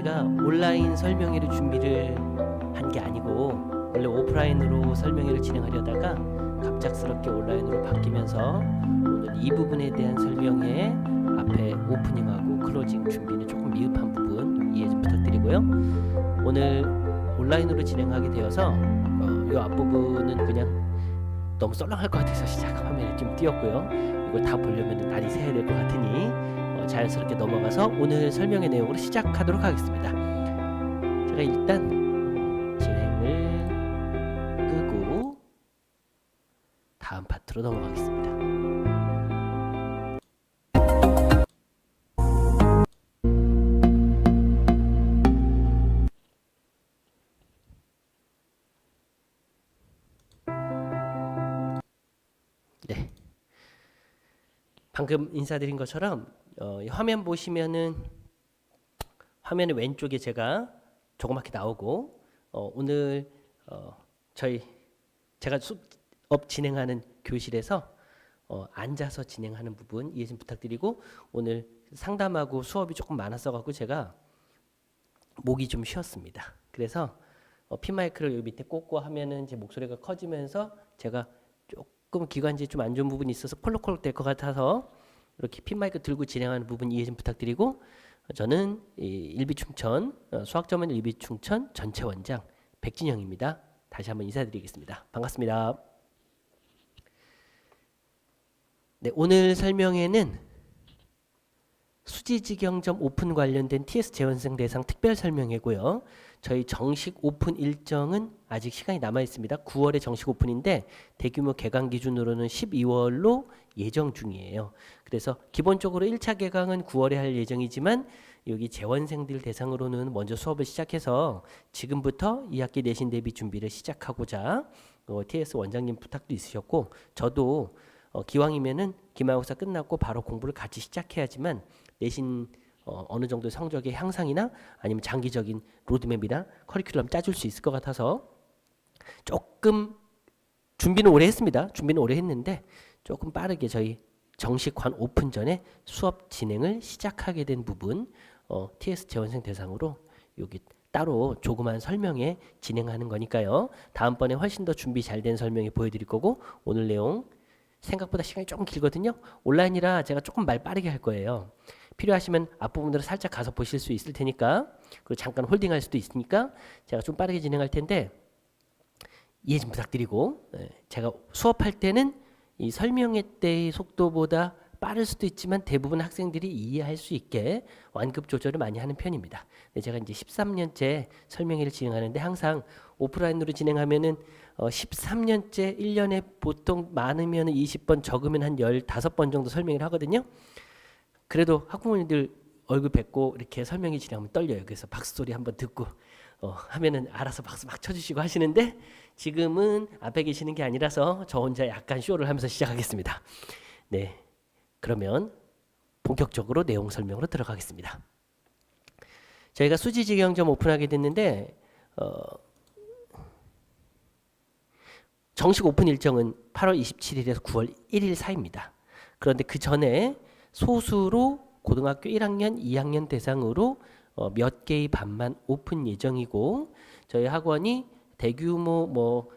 저희가 온라인 설명회를 준비를 한 게 아니고 원래 오프라인으로 설명회를 진행하려다가 갑작스럽게 온라인으로 바뀌면서 오늘 이 부분에 대한 설명회 앞에 오프닝하고 클로징 준비는 조금 미흡한 부분 이해 좀 부탁드리고요. 오늘 온라인으로 진행하게 되어서 이 앞부분은 그냥 너무 썰렁할 것 같아서 시작 화면에 좀 띄었고요. 이걸 다 보려면 날이 새야 될 것 같으니 자연스럽게 넘어가서 오늘 설명의 내용으로 시작하도록 하겠습니다. 제가 일단 진행을 끄고 다음 파트로 넘어가겠습니다. 네, 방금 인사드린 것처럼 화면 보시면은 화면의 왼쪽에 제가 조그맣게 나오고 오늘 제가 수업 진행하는 교실에서 앉아서 진행하는 부분 이해 좀 부탁드리고, 오늘 상담하고 수업이 조금 많았어 갖고 제가 목이 좀 쉬었습니다. 그래서 핀 마이크를 여기 밑에 꽂고 하면은 제 목소리가 커지면서 제가 조금 기관지에 좀 안 좋은 부분이 있어서 콜록콜록 될 것 같아서 이렇게 핀 마이크 들고 진행하는 부분 이해 좀 부탁드리고, 저는 일비충천 수학점은 일비충천 전체 원장 백진영입니다. 다시 한번 인사드리겠습니다. 반갑습니다. 네, 오늘 설명회는 수지직영점 오픈 관련된 TS 재원생 대상 특별 설명회고요. 저희 정식 오픈 일정은 아직 시간이 남아 있습니다. 9월에 정식 오픈인데 대규모 개강 기준으로는 12월로 예정 중이에요. 그래서 기본적으로 1차 개강은 9월에 할 예정이지만 여기 재원생들 대상으로는 먼저 수업을 시작해서 지금부터 2학기 내신 대비 준비를 시작하고자 TS 원장님 부탁도 있으셨고, 저도 기왕이면은 기말고사 끝났고 바로 공부를 같이 시작해야지만 내신 어느 정도 성적의 향상이나 아니면 장기적인 로드맵이나 커리큘럼 짜줄 수 있을 것 같아서 조금 준비는 오래 했습니다. 준비는 오래 했는데 조금 빠르게 저희 정식 관 오픈 전에 수업 진행을 시작하게 된 부분, TS 재원생 대상으로 여기 따로 조그만 설명회 진행하는 거니까요. 다음번에 훨씬 더 준비 잘 된 설명회 보여드릴 거고, 오늘 내용 생각보다 시간이 조금 길거든요. 온라인이라 제가 조금 말 빠르게 할 거예요. 필요하시면 앞부분으로 살짝 가서 보실 수 있을 테니까, 그리고 잠깐 홀딩할 수도 있으니까 제가 좀 빠르게 진행할 텐데 이해 좀 부탁드리고, 제가 수업할 때는 이 설명회 때의 속도보다 빠를 수도 있지만 대부분 학생들이 이해할 수 있게 완급 조절을 많이 하는 편입니다. 제가 이제 13년째 설명회를 진행하는데 항상 오프라인으로 진행하면은 13년째 1년에 보통 많으면 20번 적으면 한 15번 정도 설명을 하거든요. 그래도 학부모님들 얼굴 뵙고 이렇게 설명회 진행하면 떨려요. 그래서 박수 소리 한번 듣고 하면은 알아서 박수 막 쳐주시고 하시는데, 지금은 앞에 계시는 게 아니라서 저 혼자 약간 쇼를 하면서 시작하겠습니다. 네, 그러면 본격적으로 내용 설명으로 들어가겠습니다. 저희가 수지직영점 오픈하게 됐는데 정식 오픈 일정은 8월 27일에서 9월 1일 사이입니다. 그런데 그 전에 소수로 고등학교 1학년, 2학년 대상으로 몇 개의 반만 오픈 예정이고, 저희 학원이 대규모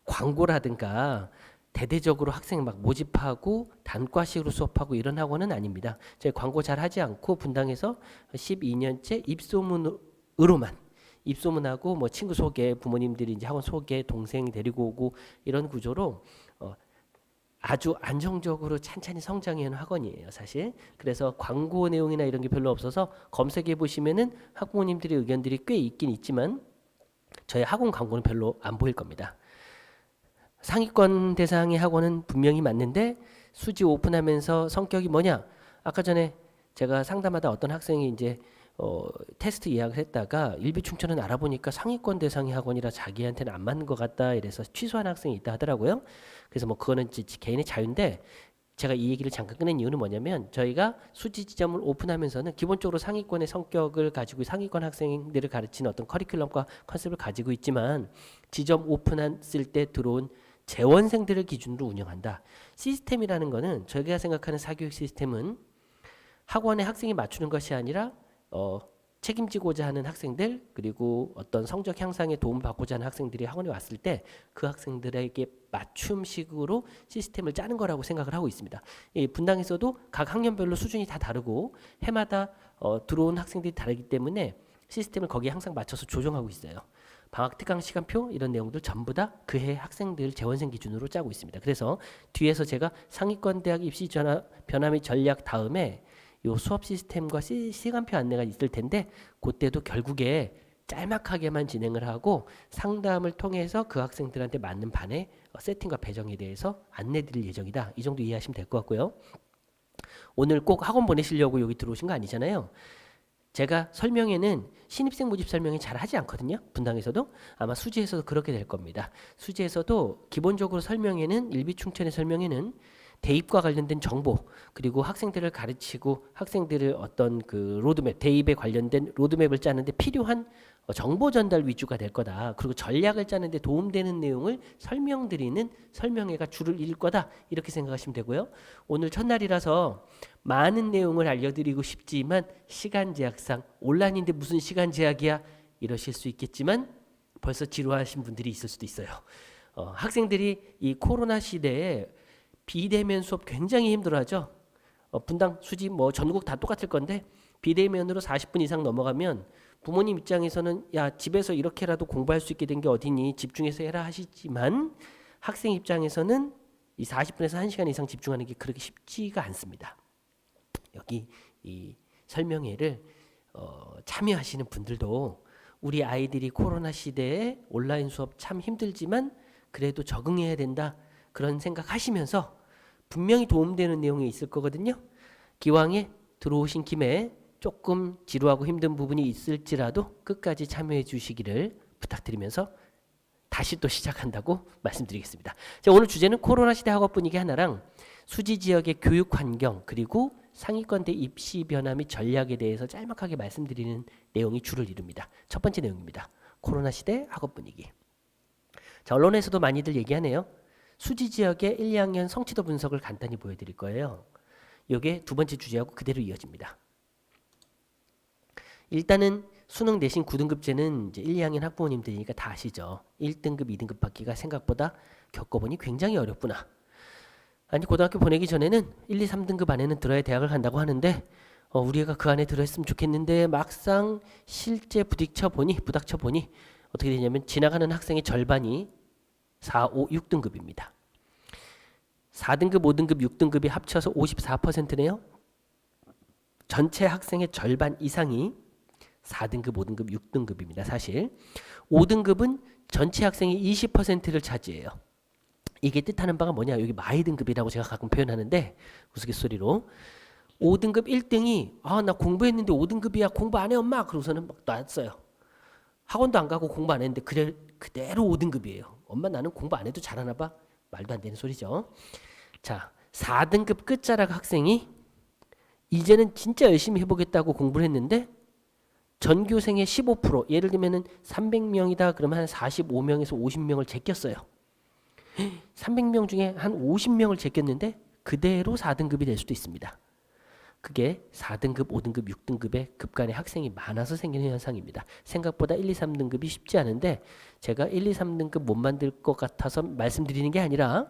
광고라든가 대대적으로 학생 막 모집하고 단과식으로 수업하고 이런 학원은 아닙니다. 저희 광고 잘 하지 않고 분당에서 12년째 입소문하고 뭐 친구 소개, 부모님들이 이제 학원 소개, 동생 데리고 오고 이런 구조로 아주 안정적으로 찬찬히 성장해온 학원이에요, 사실. 그래서 광고 내용이나 이런 게 별로 없어서 검색해 보시면은 학부모님들의 의견들이 꽤 있긴 있지만 저희 학원 광고는 별로 안 보일 겁니다. 상위권 대상의 학원은 분명히 맞는데 수지 오픈하면서 성격이 뭐냐? 아까 전에 제가 상담하다 어떤 학생이 이제 테스트 예약을 했다가 일비충천은 알아보니까 상위권 대상의 학원이라 자기한테는 안 맞는 것 같다 이래서 취소한 학생이 있다 하더라고요. 그래서 뭐 그거는 개인의 자유인데, 제가 이 얘기를 잠깐 꺼낸 이유는 뭐냐면 저희가 수지 지점을 오픈하면서는 기본적으로 상위권의 성격을 가지고 상위권 학생들을 가르치는 어떤 커리큘럼과 컨셉을 가지고 있지만, 지점 오픈했을 때 들어온 재원생들을 기준으로 운영한다. 시스템이라는 거는 저희가 생각하는 사교육 시스템은 학원에 학생이 맞추는 것이 아니라 책임지고자 하는 학생들 그리고 어떤 성적 향상에 도움을 받고자 하는 학생들이 학원에 왔을 때 그 학생들에게 맞춤식으로 시스템을 짜는 거라고 생각을 하고 있습니다. 이 분당에서도 각 학년별로 수준이 다 다르고 해마다 들어온 학생들이 다르기 때문에 시스템을 거기에 항상 맞춰서 조정하고 있어요. 방학 특강 시간표 이런 내용들 전부 다 그해 학생들 재원생 기준으로 짜고 있습니다. 그래서 뒤에서 제가 상위권 대학 입시 변화 및 전략 다음에 요 수업 시스템과 시간표 안내가 있을 텐데 그때도 결국에 짤막하게만 진행을 하고 상담을 통해서 그 학생들한테 맞는 반의 세팅과 배정에 대해서 안내 드릴 예정이다. 이 정도 이해하시면 될 것 같고요. 오늘 꼭 학원 보내시려고 여기 들어오신 거 아니잖아요. 제가 설명회는 신입생 모집 설명회 잘 하지 않거든요. 분당에서도 아마 수지에서도 그렇게 될 겁니다. 수지에서도 기본적으로 설명회는 일비충천의 설명회는 대입과 관련된 정보 그리고 학생들을 가르치고 학생들을 어떤 그 로드맵 대입에 관련된 로드맵을 짜는데 필요한 정보 전달 위주가 될 거다. 그리고 전략을 짜는데 도움되는 내용을 설명드리는 설명회가 줄을 이을 거다. 이렇게 생각하시면 되고요. 오늘 첫날이라서 많은 내용을 알려드리고 싶지만 시간 제약상 온라인인데 무슨 시간 제약이야 이러실 수 있겠지만 벌써 지루하신 분들이 있을 수도 있어요. 학생들이 이 코로나 시대에 비대면 수업 굉장히 힘들어하죠. 분당, 수지 뭐 전국 다 똑같을 건데 비대면으로 40분 이상 넘어가면 부모님 입장에서는 야 집에서 이렇게라도 공부할 수 있게 된 게 어디니 집중해서 해라 하시지만 학생 입장에서는 이 40분에서 1시간 이상 집중하는 게 그렇게 쉽지가 않습니다. 여기 이 설명회를 참여하시는 분들도 우리 아이들이 코로나 시대에 온라인 수업 참 힘들지만 그래도 적응해야 된다 그런 생각하시면서 분명히 도움되는 내용이 있을 거거든요. 기왕에 들어오신 김에 조금 지루하고 힘든 부분이 있을지라도 끝까지 참여해 주시기를 부탁드리면서 다시 또 시작한다고 말씀드리겠습니다. 자, 오늘 주제는 코로나 시대 학업 분위기 하나랑 수지 지역의 교육 환경 그리고 상위권대 입시 변화 및 전략에 대해서 짤막하게 말씀드리는 내용이 주를 이룹니다. 첫 번째 내용입니다. 코로나 시대 학업 분위기. 자, 언론에서도 많이들 얘기하네요. 수지 지역의 1, 2학년 성취도 분석을 간단히 보여드릴 거예요. 이게 두 번째 주제하고 그대로 이어집니다. 일단은 수능 내신 9등급제는 이제 1, 2학년 학부모님들이니까 다 아시죠. 1등급, 2등급 받기가 생각보다 겪어보니 굉장히 어렵구나. 아니 고등학교 보내기 전에는 1, 2, 3등급 안에는 들어야 대학을 간다고 하는데 우리 애가 그 안에 들어있으면 좋겠는데 막상 실제 부닥쳐 보니 어떻게 되냐면 지나가는 학생의 절반이 4, 5, 6등급입니다. 4등급, 5등급, 6등급이 합쳐서 54%네요. 전체 학생의 절반 이상이 4등급, 5등급, 6등급입니다. 사실 5등급은 전체 학생의 20%를 차지해요. 이게 뜻하는 바가 뭐냐? 여기 마이 등급이라고 제가 가끔 표현하는데 우스갯소리로 5등급 1등이 나 공부했는데 5등급이야 공부 안 해 엄마 그러고서는 막 놨어요. 학원도 안 가고 공부 안 했는데 그대로 5등급이에요. 엄마 나는 공부 안 해도 잘하나 봐. 말도 안 되는 소리죠. 자, 4등급 끝자락 학생이 이제는 진짜 열심히 해보겠다고 공부를 했는데 전교생의 15% 예를 들면은 300명이다 그러면 한 45명에서 50명을 제꼈어요. 300명 중에 한 50명을 제꼈는데 그대로 4등급이 될 수도 있습니다. 그게 4등급, 5등급, 6등급의 급간의 학생이 많아서 생기는 현상입니다. 생각보다 1, 2, 3등급이 쉽지 않은데 제가 1, 2, 3등급 못 만들 것 같아서 말씀드리는 게 아니라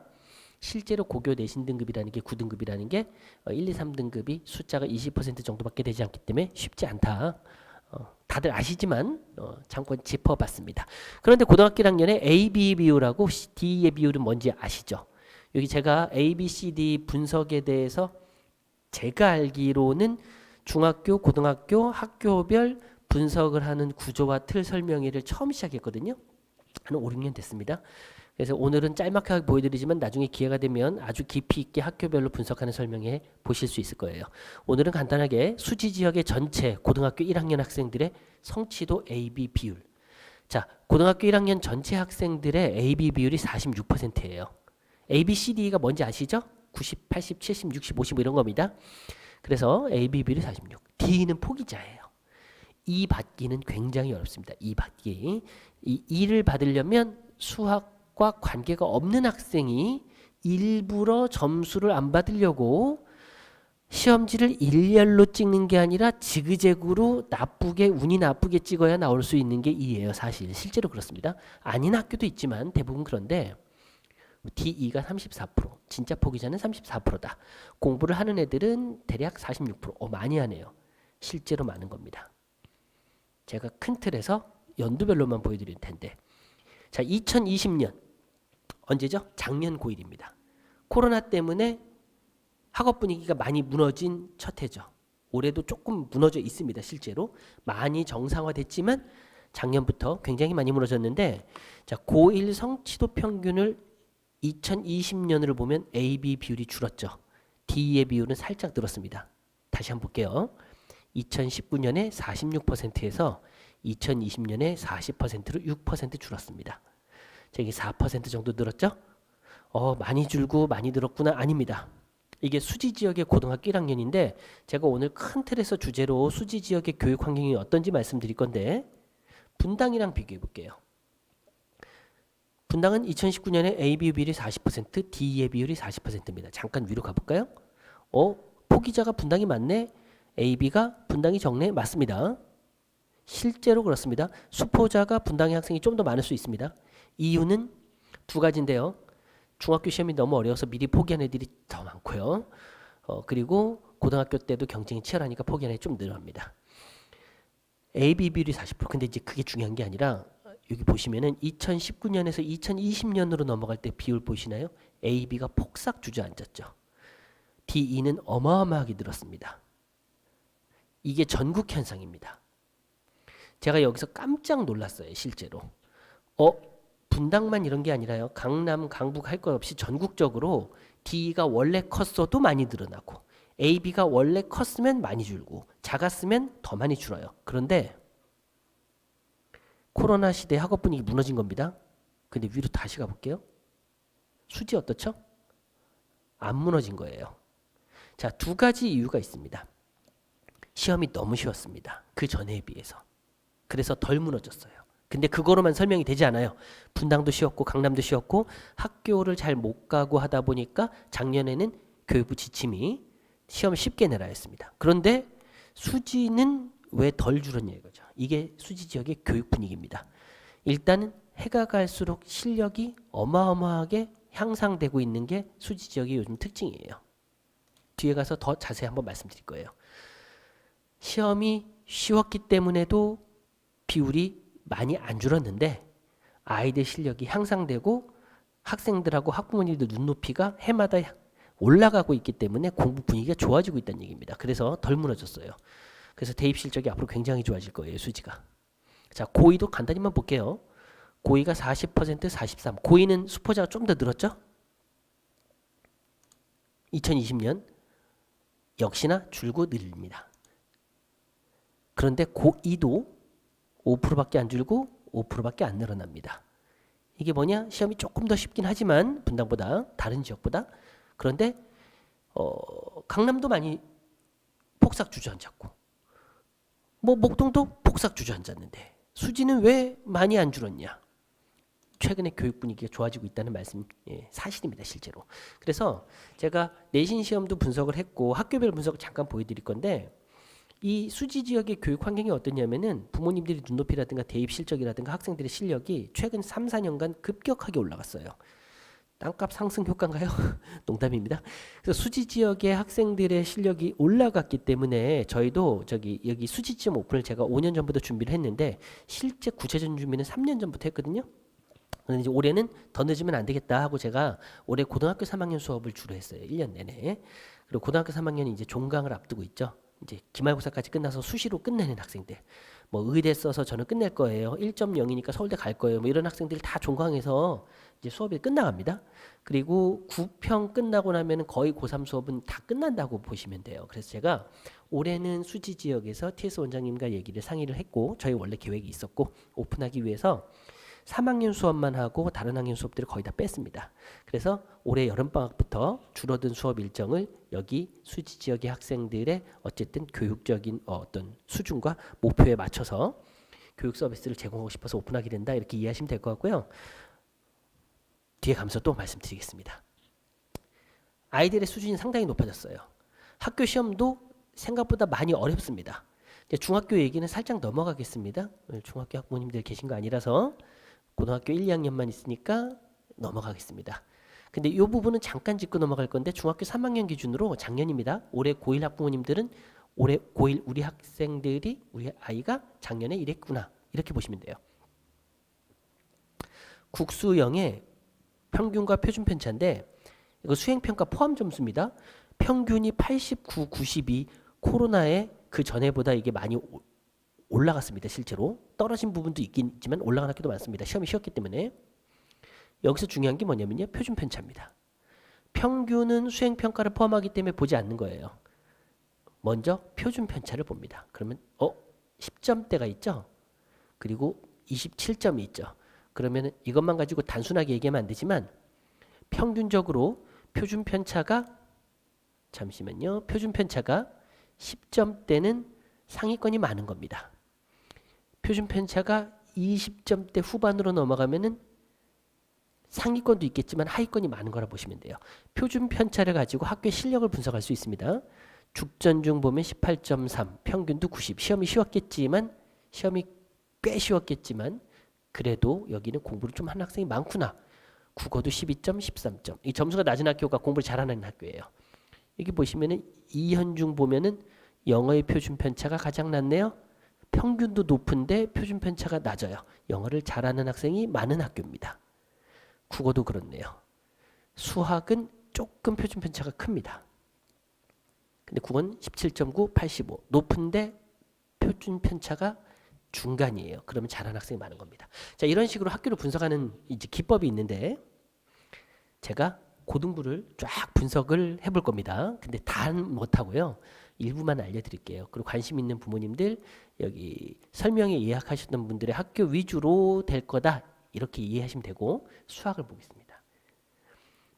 실제로 고교 내신 등급이라는 게 9등급이라는 게 1, 2, 3등급이 숫자가 20% 정도밖에 되지 않기 때문에 쉽지 않다. 다들 아시지만 잠깐 짚어봤습니다. 그런데 고등학교 1학년에 A, B 비율하고 D의 비율은 뭔지 아시죠? 여기 제가 A, B, C, D 분석에 대해서 제가 알기로는 중학교, 고등학교, 학교별 분석을 하는 구조와 틀 설명회를 처음 시작했거든요. 한 5, 6년 됐습니다. 그래서 오늘은 짤막하게 보여드리지만 나중에 기회가 되면 아주 깊이 있게 학교별로 분석하는 설명회 보실 수 있을 거예요. 오늘은 간단하게 수지 지역의 전체 고등학교 1학년 학생들의 성취도 A-B 비율. 자, 고등학교 1학년 전체 학생들의 A-B 비율이 46%예요. A, B, C, D가 뭔지 아시죠? 90, 80, 70, 60, 50 이런 겁니다. 그래서 A-B 비율이 46. D는 포기자예요. E 받기는 굉장히 어렵습니다. E 받기. 이 E를 받으려면 수학과 관계가 없는 학생이 일부러 점수를 안 받으려고 시험지를 일렬로 찍는 게 아니라 지그재그로 나쁘게 운이 나쁘게 찍어야 나올 수 있는 게 이예요. 사실 실제로 그렇습니다. 아닌 학교도 있지만 대부분 그런데 D2가 34%, 진짜 포기자는 34%다. 공부를 하는 애들은 대략 46%. 많이 하네요. 실제로 많은 겁니다. 제가 큰 틀에서 연도별로만 보여드릴 텐데, 자, 2020년 언제죠? 작년 고1입니다. 코로나 때문에 학업 분위기가 많이 무너진 첫 해죠. 올해도 조금 무너져 있습니다. 실제로 많이 정상화됐지만 작년부터 굉장히 많이 무너졌는데, 자, 고1 성취도 평균을 2020년으로 보면 A, B 비율이 줄었죠. D의 비율은 살짝 늘었습니다. 다시 한번 볼게요. 2019년에 46%에서 2020년에 40%로 6% 줄었습니다. 자, 이게 4% 정도 늘었죠? 많이 줄고 많이 늘었구나. 아닙니다. 이게 수지 지역의 고등학교 1학년인데 제가 오늘 큰 틀에서 주제로 수지 지역의 교육 환경이 어떤지 말씀드릴 건데, 분당이랑 비교해 볼게요. 분당은 2019년에 A, B 비율이 40%, D의 비율이 40%입니다. 잠깐 위로 가볼까요? 포기자가 분당이 많네. A, B가 분당이 적네. 맞습니다. 실제로 그렇습니다. 수포자가 분당의 학생이 좀 더 많을 수 있습니다. 이유는 두 가지인데요. 중학교 시험이 너무 어려워서 미리 포기한 애들이 더 많고요. 그리고 고등학교 때도 경쟁이 치열하니까 포기한 애들이 좀 늘어납니다. A, B 비율이 40%. 근데 이제 그게 중요한 게 아니라 여기 보시면은 2019년에서 2020년으로 넘어갈 때 비율 보시나요? A, B가 폭삭 주저앉았죠. D2는 어마어마하게 늘었습니다. 이게 전국 현상입니다. 제가 여기서 깜짝 놀랐어요. 실제로. 분당만 이런 게 아니라요. 강남, 강북 할 것 없이 전국적으로 D가 원래 컸어도 많이 늘어나고 A, B가 원래 컸으면 많이 줄고 작았으면 더 많이 줄어요. 그런데 코로나 시대 학업 분위기 무너진 겁니다. 근데 위로 다시 가볼게요. 수지 어떻죠? 안 무너진 거예요. 자, 두 가지 이유가 있습니다. 시험이 너무 쉬웠습니다. 그 전에 비해서. 그래서 덜 무너졌어요. 근데 그거로만 설명이 되지 않아요. 분당도 쉬웠고 강남도 쉬웠고 학교를 잘 못 가고 하다 보니까 작년에는 교육부 지침이 시험 쉽게 내라 했습니다. 그런데 수지는 왜 덜 줄었냐 이거죠. 이게 수지 지역의 교육 분위기입니다. 일단은 해가 갈수록 실력이 어마어마하게 향상되고 있는 게 수지 지역의 요즘 특징이에요. 뒤에 가서 더 자세히 한번 말씀드릴 거예요. 시험이 쉬웠기 때문에도 비율이 많이 안 줄었는데 아이들 실력이 향상되고 학생들하고 학부모님들 눈높이가 해마다 올라가고 있기 때문에 공부 분위기가 좋아지고 있다는 얘기입니다. 그래서 덜 무너졌어요. 그래서 대입 실적이 앞으로 굉장히 좋아질 거예요. 수지가. 자, 고2도 간단히만 볼게요. 고2가 40%, 43. 고2는 수포자가 좀 더 늘었죠? 2020년 역시나 줄고 늘립니다. 그런데 고2도 5%밖에 안 줄고 5%밖에 안 늘어납니다. 이게 뭐냐? 시험이 조금 더 쉽긴 하지만 분당보다 다른 지역보다. 그런데 강남도 많이 폭삭 주저앉았고 목동도 폭삭 주저앉았는데 수지는 왜 많이 안 줄었냐? 최근에 교육 분위기가 좋아지고 있다는 말씀, 사실입니다. 실제로. 그래서 제가 내신 시험도 분석을 했고 학교별 분석을 잠깐 보여드릴 건데, 이 수지 지역의 교육 환경이 어떠냐면은 부모님들이 눈높이라든가 대입 실적이라든가 학생들의 실력이 최근 3, 4년간 급격하게 올라갔어요. 땅값 상승 효과인가요? 농담입니다. 그래서 수지 지역의 학생들의 실력이 올라갔기 때문에 저희도 여기 수지 지점 오픈을 제가 5년 전부터 준비를 했는데 실제 구체적인 준비는 3년 전부터 했거든요. 그런데 이제 올해는 더 늦으면 안 되겠다 하고 제가 올해 고등학교 3학년 수업을 주로 했어요. 1년 내내. 그리고 고등학교 3학년이 이제 종강을 앞두고 있죠. 이제 기말고사까지 끝나서 수시로 끝내는 학생들. 뭐 의대 써서 저는 끝낼 거예요. 1.0이니까 서울대 갈 거예요. 뭐 이런 학생들이 다 종강해서 이제 수업이 끝나갑니다. 그리고 9평 끝나고 나면 거의 고3 수업은 다 끝난다고 보시면 돼요. 그래서 제가 올해는 수지 지역에서 TS 원장님과 얘기를 상의를 했고 저희 원래 계획이 있었고 오픈하기 위해서 3학년 수업만 하고 다른 학년 수업들을 거의 다 뺐습니다. 그래서 올해 여름방학부터 줄어든 수업 일정을 여기 수지 지역의 학생들의 어쨌든 교육적인 어떤 수준과 목표에 맞춰서 교육 서비스를 제공하고 싶어서 오픈하게 된다. 이렇게 이해하시면 될 것 같고요. 뒤에 가면서 또 말씀드리겠습니다. 아이들의 수준이 상당히 높아졌어요. 학교 시험도 생각보다 많이 어렵습니다. 이제 중학교 얘기는 살짝 넘어가겠습니다. 중학교 학부모님들 계신 거 아니라서 고등학교 1, 2학년만 있으니까 넘어가겠습니다. 근데 이 부분은 잠깐 짚고 넘어갈 건데 중학교 3학년 기준으로 작년입니다. 올해 고1 학부모님들은 올해 고1 우리 학생들이 우리 아이가 작년에 이랬구나 이렇게 보시면 돼요. 국수형의 평균과 표준 편차인데 이거 수행평가 포함 점수입니다. 평균이 89, 92 코로나에 그 전에보다 이게 많이 올라갔습니다. 실제로 떨어진 부분도 있긴 있지만 올라간 학교도 많습니다. 시험이 쉬웠기 때문에. 여기서 중요한 게 뭐냐면요. 표준 편차입니다. 평균은 수행평가를 포함하기 때문에 보지 않는 거예요. 먼저 표준 편차를 봅니다. 그러면 10점대가 있죠. 그리고 27점이 있죠. 그러면 이것만 가지고 단순하게 얘기하면 안 되지만 평균적으로 표준 편차가 잠시만요. 표준 편차가 10점대는 상위권이 많은 겁니다. 표준 편차가 20점대 후반으로 넘어가면은 상위권도 있겠지만 하위권이 많은 거라 보시면 돼요. 표준 편차를 가지고 학교의 실력을 분석할 수 있습니다. 죽전 중 보면 18.3, 평균도 90. 시험이 쉬웠겠지만 시험이 꽤 쉬웠겠지만 그래도 여기는 공부를 좀 하는 학생이 많구나. 국어도 12점, 13점. 이 점수가 낮은 학교가 공부를 잘하는 학교예요. 여기 보시면은 이현중 보면은 영어의 표준 편차가 가장 낮네요. 평균도 높은데 표준 편차가 낮아요. 영어를 잘하는 학생이 많은 학교입니다. 국어도 그렇네요. 수학은 조금 표준 편차가 큽니다. 근데 국어는 17.9, 85. 높은데 표준 편차가 중간이에요. 그러면 잘하는 학생이 많은 겁니다. 자, 이런 식으로 학교를 분석하는 이제 기법이 있는데 제가 고등부를 쫙 분석을 해볼 겁니다. 근데 다 못하고요. 일부만 알려드릴게요. 그리고 관심 있는 부모님들 여기 설명에 예약하셨던 분들의 학교 위주로 될 거다. 이렇게 이해하시면 되고 수학을 보겠습니다.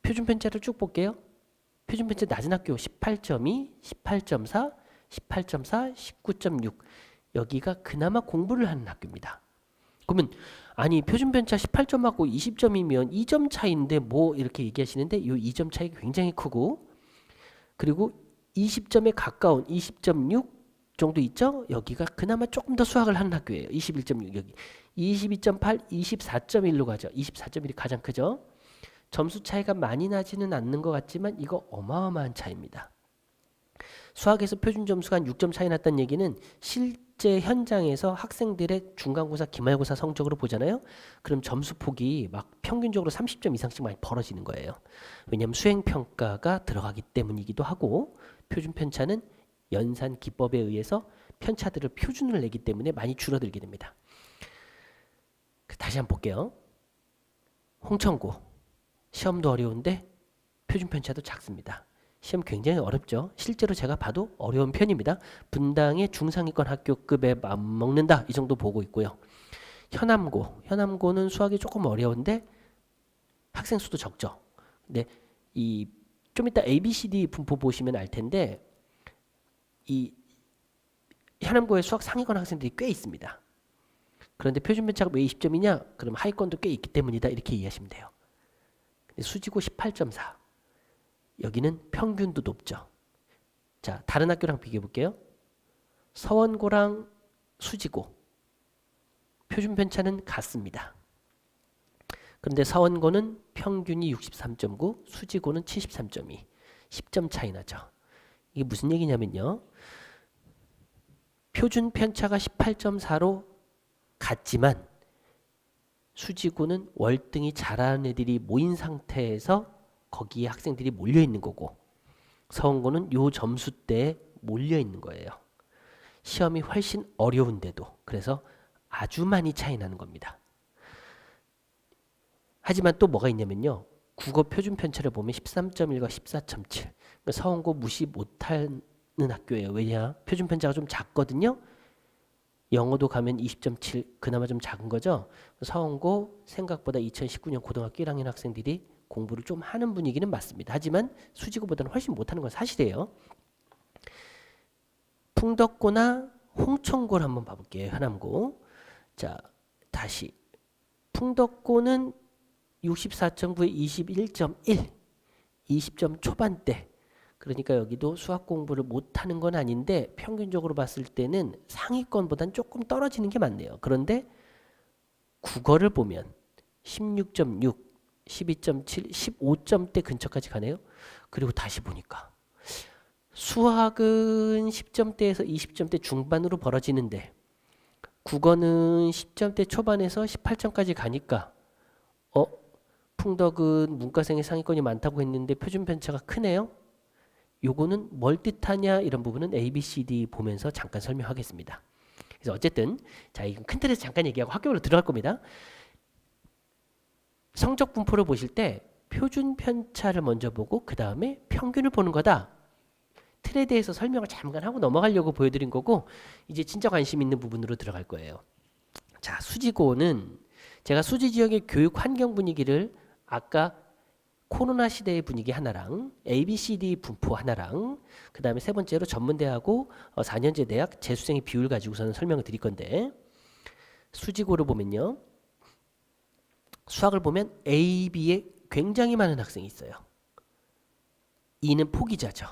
표준 편차를 쭉 볼게요. 표준 편차 낮은 학교 18.2, 18.4, 18.4, 19.6 여기가 그나마 공부를 하는 학교입니다. 그러면 아니 표준 편차 18점하고 20점이면 2점 차이인데 뭐 이렇게 얘기하시는데 이 2점 차이가 굉장히 크고 그리고 20점에 가까운 20.6 정도 있죠? 여기가 그나마 조금 더 수학을 하는 학교예요. 21.6 여기 22.8, 24.1로 가죠. 24.1이 가장 크죠? 점수 차이가 많이 나지는 않는 것 같지만 이거 어마어마한 차이입니다. 수학에서 표준 점수가 한 6점 차이 났다는 얘기는 실제 현장에서 학생들의 중간고사, 기말고사 성적으로 보잖아요. 그럼 점수폭이 막 평균적으로 30점 이상씩 많이 벌어지는 거예요. 왜냐하면 수행평가가 들어가기 때문이기도 하고 표준 편차는 연산 기법에 의해서 편차들을 표준을 내기 때문에 많이 줄어들게 됩니다. 다시 한번 볼게요. 홍천고 시험도 어려운데 표준 편차도 작습니다. 시험 굉장히 어렵죠. 실제로 제가 봐도 어려운 편입니다. 분당의 중상위권 학교급에 맞먹는다 이 정도 보고 있고요. 현암고는 수학이 조금 어려운데 학생 수도 적죠. 근데 이 좀 이따 ABCD 분포 보시면 알 텐데 이 현암고의 수학 상위권 학생들이 꽤 있습니다. 그런데 표준 편차가 왜 20점이냐? 그럼 하위권도 꽤 있기 때문이다 이렇게 이해하시면 돼요. 수지고 18.4 여기는 평균도 높죠. 자, 다른 학교랑 비교해 볼게요. 서원고랑 수지고 표준 편차는 같습니다. 그런데 서원고는 평균이 63.9, 수지고는 73.2, 10점 차이 나죠. 이게 무슨 얘기냐면요. 표준 편차가 18.4로 같지만 수지고는 월등히 잘하는 애들이 모인 상태에서 거기에 학생들이 몰려 있는 거고 서원고는 요 점수대에 몰려 있는 거예요. 시험이 훨씬 어려운데도 그래서 아주 많이 차이 나는 겁니다. 하지만 또 뭐가 있냐면요. 국어 표준 편차를 보면 13.1과 14.7 그러니까 서원고 무시 못하는 학교예요. 왜냐? 표준 편차가 좀 작거든요. 영어도 가면 20.7 그나마 좀 작은 거죠. 서원고 생각보다 2019년 고등학교 1학년 학생들이 공부를 좀 하는 분위기는 맞습니다. 하지만 수지고보다는 훨씬 못하는 건 사실이에요. 풍덕고나 홍천고를 한번 봐볼게요. 현암고. 자, 다시 풍덕고는 64.9에 21.1 20점 초반대 그러니까 여기도 수학 공부를 못하는 건 아닌데 평균적으로 봤을 때는 상위권보단 조금 떨어지는 게 맞네요. 그런데 국어를 보면 16.6, 12.7, 15점대 근처까지 가네요. 그리고 다시 보니까 수학은 10점대에서 20점대 중반으로 벌어지는데 국어는 10점대 초반에서 18점까지 가니까 풍덕은 문과생의 상위권이 많다고 했는데 표준 편차가 크네요. 요거는 뭘 뜻하냐 이런 부분은 A, B, C, D 보면서 잠깐 설명하겠습니다. 그래서 어쨌든 자, 이건 큰 틀에서 잠깐 얘기하고 학교로 들어갈 겁니다. 성적 분포를 보실 때 표준 편차를 먼저 보고 그 다음에 평균을 보는 거다. 틀에 대해서 설명을 잠깐 하고 넘어가려고 보여드린 거고 이제 진짜 관심 있는 부분으로 들어갈 거예요. 자, 수지고는 제가 수지 지역의 교육 환경 분위기를 아까 코로나 시대의 분위기 하나랑 ABCD 분포 하나랑 그 다음에 세 번째로 전문대하고 4년제 대학 재수생의 비율 가지고서는 설명을 드릴 건데 수지고를 보면요. 수학을 보면 A, B에 굉장히 많은 학생이 있어요. E는 포기자죠.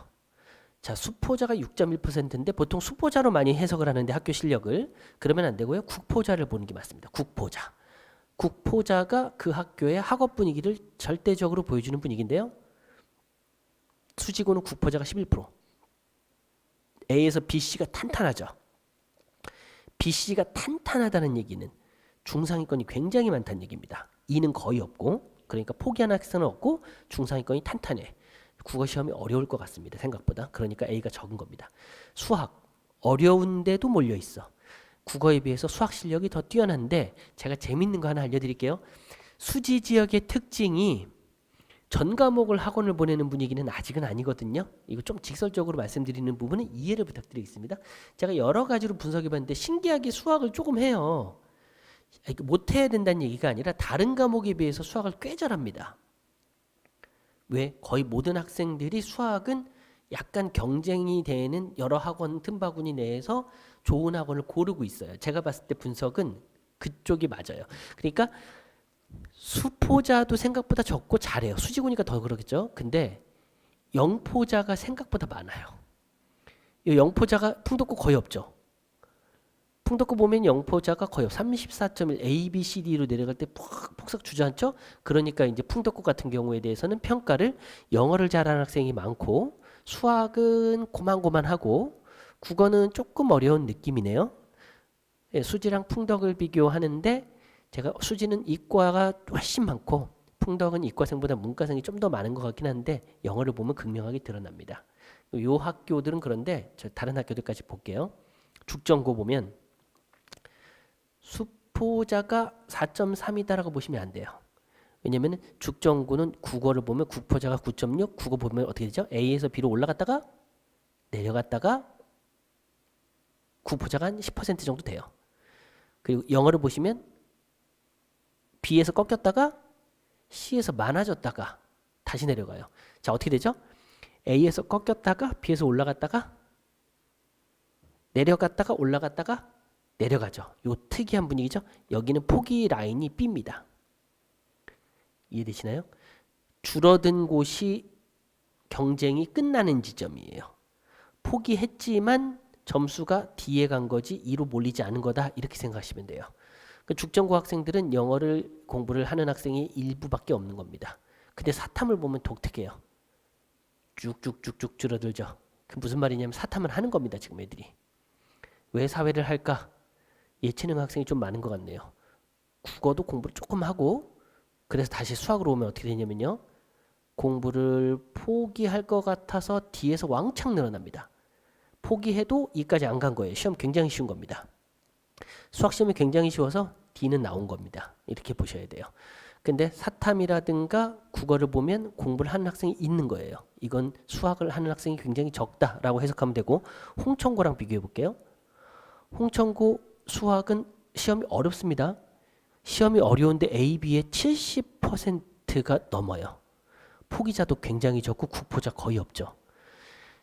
자, 수포자가 6.1%인데 보통 수포자로 많이 해석을 하는데 학교 실력을 그러면 안 되고요. 국포자를 보는 게 맞습니다. 국포자. 국포자가 그 학교의 학업 분위기를 절대적으로 보여주는 분위기인데요. 수지고는 국포자가 11%. A에서 BC가 탄탄하죠. BC가 탄탄하다는 얘기는 중상위권이 굉장히 많다는 얘기입니다. E는 거의 없고 그러니까 포기하는 학생은 없고 중상위권이 탄탄해. 국어 시험이 어려울 것 같습니다. 생각보다. 그러니까 A가 적은 겁니다. 수학 어려운데도 몰려 있어. 국어에 비해서 수학 실력이 더 뛰어난데 제가 재밌는 거 하나 알려드릴게요. 수지 지역의 특징이 전 과목을 학원을 보내는 분위기는 아직은 아니거든요. 이거 좀 직설적으로 말씀드리는 부분은 이해를 부탁드리겠습니다. 제가 여러 가지로 분석해 봤는데 신기하게 수학을 조금 해요. 못해야 된다는 얘기가 아니라 다른 과목에 비해서 수학을 꽤 잘합니다. 왜? 거의 모든 학생들이 수학은 약간 경쟁이 되는 여러 학원 틈바구니 내에서 좋은 학원을 고르고 있어요. 제가 봤을 때 분석은 그쪽이 맞아요. 그러니까 수포자도 생각보다 적고 잘해요. 수지고니까 더 그러겠죠. 근데 영포자가 생각보다 많아요. 이 영포자가 풍덕고 거의 없죠. 풍덕고 보면 영포자가 거의 34.1 A, B, C, D로 내려갈 때 폭삭 주저앉죠. 그러니까 이제 풍덕고 같은 경우에 대해서는 평가를 영어를 잘하는 학생이 많고 수학은 고만고만하고 국어는 조금 어려운 느낌이네요. 예, 수지랑 풍덕을 비교하는데 제가 수지는 이과가 훨씬 많고 풍덕은 이과생보다 문과생이 좀 더 많은 것 같긴 한데 영어를 보면 극명하게 드러납니다. 이 학교들은 그런데 저 다른 학교들까지 볼게요. 죽전고 보면 수포자가 4.3이다라고 보시면 안 돼요. 왜냐면 죽전고는 국어를 보면 국포자가 9.6, 국어 보면 어떻게 되죠? A에서 B로 올라갔다가 내려갔다가 국포자가 한 10% 정도 돼요. 그리고 영어를 보시면 B에서 꺾였다가 C에서 많아졌다가 다시 내려가요. 자, 어떻게 되죠? A에서 꺾였다가 B에서 올라갔다가 내려갔다가 올라갔다가 내려가죠. 요 특이한 분위기죠. 여기는 포기 라인이 B입니다. 이해되시나요? 줄어든 곳이 경쟁이 끝나는 지점이에요. 포기했지만 점수가 D에 간 거지 E로 몰리지 않은 거다 이렇게 생각하시면 돼요. 그 죽전고 학생들은 영어를 공부를 하는 학생이 일부밖에 없는 겁니다. 근데 사탐을 보면 독특해요. 쭉쭉쭉쭉 줄어들죠. 그 무슨 말이냐면 사탐을 하는 겁니다. 지금 애들이. 왜 사회를 할까? 예체능 학생이 좀 많은 것 같네요. 국어도 공부를 조금 하고 그래서 다시 수학으로 오면 어떻게 되냐면요. 공부를 포기할 것 같아서 D에서 왕창 늘어납니다. 포기해도 E까지 안 간 거예요. 시험 굉장히 쉬운 겁니다. 수학 시험이 굉장히 쉬워서 D는 나온 겁니다. 이렇게 보셔야 돼요. 근데 사탐이라든가 국어를 보면 공부를 하는 학생이 있는 거예요. 이건 수학을 하는 학생이 굉장히 적다라고 해석하면 되고 홍천고랑 비교해 볼게요. 홍천고 수학은 시험이 어렵습니다. 시험이 어려운데 A, B의 70%가 넘어요. 포기자도 굉장히 적고 국포자 거의 없죠.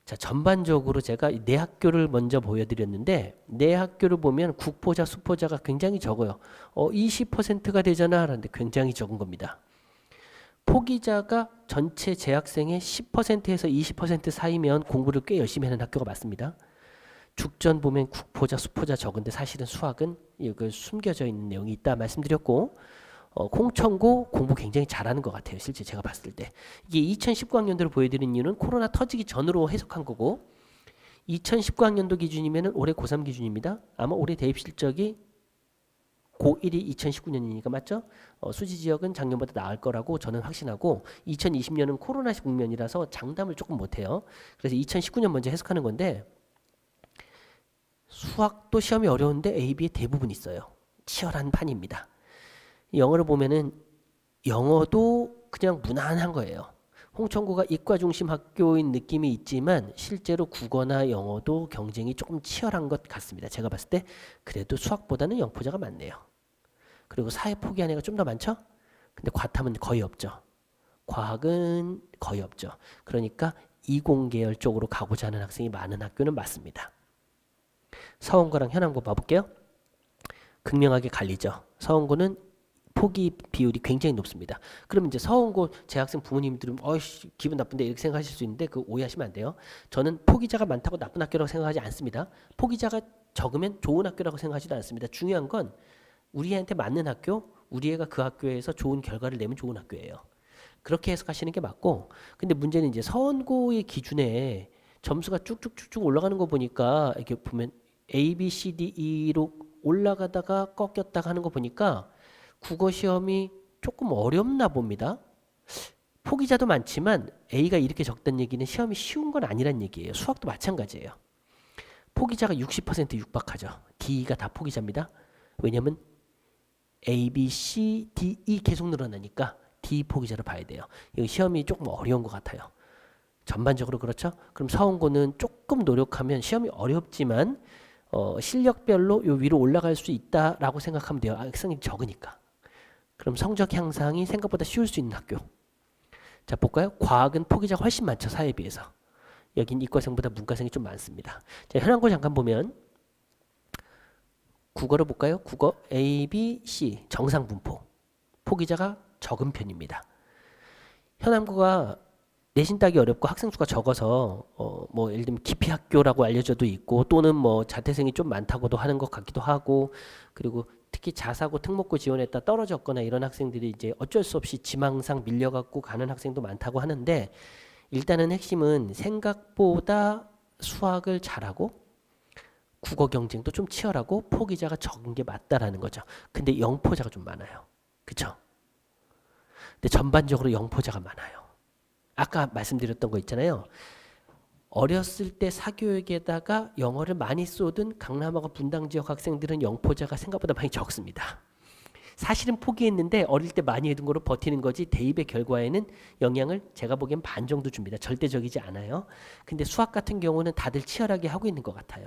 자, 전반적으로 제가 네 학교를 먼저 보여드렸는데 네 학교를 보면 국포자, 수포자가 굉장히 적어요. 20%가 되잖아 라는데 굉장히 적은 겁니다. 포기자가 전체 재학생의 10%에서 20% 사이면 공부를 꽤 열심히 하는 학교가 맞습니다. 죽전 보면 국포자, 수포자 적은데 사실은 수학은 이거 숨겨져 있는 내용이 있다 말씀드렸고, 공천고 공부 굉장히 잘하는 것 같아요. 실제 제가 봤을 때. 이게 2019학년도를 보여드린 이유는 코로나 터지기 전으로 해석한 거고, 2019학년도 기준이면 올해 고3 기준입니다. 아마 올해 대입 실적이 고1이 2019년이니까 맞죠? 수지 지역은 작년보다 나을 거라고 저는 확신하고, 2020년은 코로나 국면이라서 장담을 조금 못해요. 그래서 2019년 먼저 해석하는 건데, 수학도 시험이 어려운데 A, B에 대부분 있어요. 치열한 판입니다. 영어를 보면은 영어도 그냥 무난한 거예요. 홍천고가 이과 중심 학교인 느낌이 있지만 실제로 국어나 영어도 경쟁이 조금 치열한 것 같습니다. 제가 봤을 때 그래도 수학보다는 영포자가 많네요. 그리고 사회 포기한 애가 좀 더 많죠? 근데 과탐은 거의 없죠. 과학은 거의 없죠. 그러니까 이공계열 쪽으로 가고자 하는 학생이 많은 학교는 맞습니다. 서원고랑 현암고 봐볼게요. 극명하게 갈리죠. 서원고는 포기 비율이 굉장히 높습니다. 그럼 이제 서원고 재학생 부모님들은 기분 나쁜데 이렇게 생각하실 수 있는데 그 오해하시면 안 돼요. 저는 포기자가 많다고 나쁜 학교라고 생각하지 않습니다. 포기자가 적으면 좋은 학교라고 생각하지도 않습니다. 중요한 건 우리 애한테 맞는 학교, 우리 애가 그 학교에서 좋은 결과를 내면 좋은 학교예요. 그렇게 해석하시는 게 맞고, 근데 문제는 이제 서원고의 기준에 점수가 쭉쭉쭉쭉 올라가는 거 보니까 이렇게 보면 A, B, C, D, E로 올라가다가 꺾였다가 하는 거 보니까 국어 시험이 조금 어렵나 봅니다. 포기자도 많지만 A가 이렇게 적다는 얘기는 시험이 쉬운 건 아니란 얘기예요. 수학도 마찬가지예요. 포기자가 60% 육박하죠. D가 다 포기자입니다. 왜냐면 A, B, C, D, E 계속 늘어나니까 D 포기자로 봐야 돼요. 이거 시험이 조금 어려운 것 같아요. 전반적으로 그렇죠? 그럼 서원고는 조금 노력하면 시험이 어렵지만 실력별로 요 위로 올라갈 수 있다라고 생각하면 돼요. 학생이 적으니까. 그럼 성적 향상이 생각보다 쉬울 수 있는 학교. 자, 볼까요? 과학은 포기자가 훨씬 많죠. 사회에 비해서. 여긴 이과생보다 문과생이 좀 많습니다. 자, 현황고 잠깐 보면 국어를 볼까요? 국어 A, B, C 정상 분포. 포기자가 적은 편입니다. 현암고가 내신 따기 어렵고 학생 수가 적어서 뭐 예를 들면 기피 학교라고 알려져도 있고, 또는 뭐 자퇴생이 좀 많다고도 하는 것 같기도 하고, 그리고 특히 자사고 특목고 지원했다 떨어졌거나 이런 학생들이 이제 어쩔 수 없이 지망상 밀려갖고 가는 학생도 많다고 하는데, 일단은 핵심은 생각보다 수학을 잘하고 국어 경쟁도 좀 치열하고 포기자가 적은 게 맞다라는 거죠. 근데 영포자가 좀 많아요. 그쵸? 근데 전반적으로 영포자가 많아요. 아까 말씀드렸던 거 있잖아요. 어렸을 때 사교육에다가 영어를 많이 쏟은 강남하고 분당 지역 학생들은 영포자가 생각보다 많이 적습니다. 사실은 포기했는데 어릴 때 많이 해둔 거로 버티는 거지 대입의 결과에는 영향을 제가 보기엔 반 정도 줍니다. 절대적이지 않아요. 근데 수학 같은 경우는 다들 치열하게 하고 있는 것 같아요.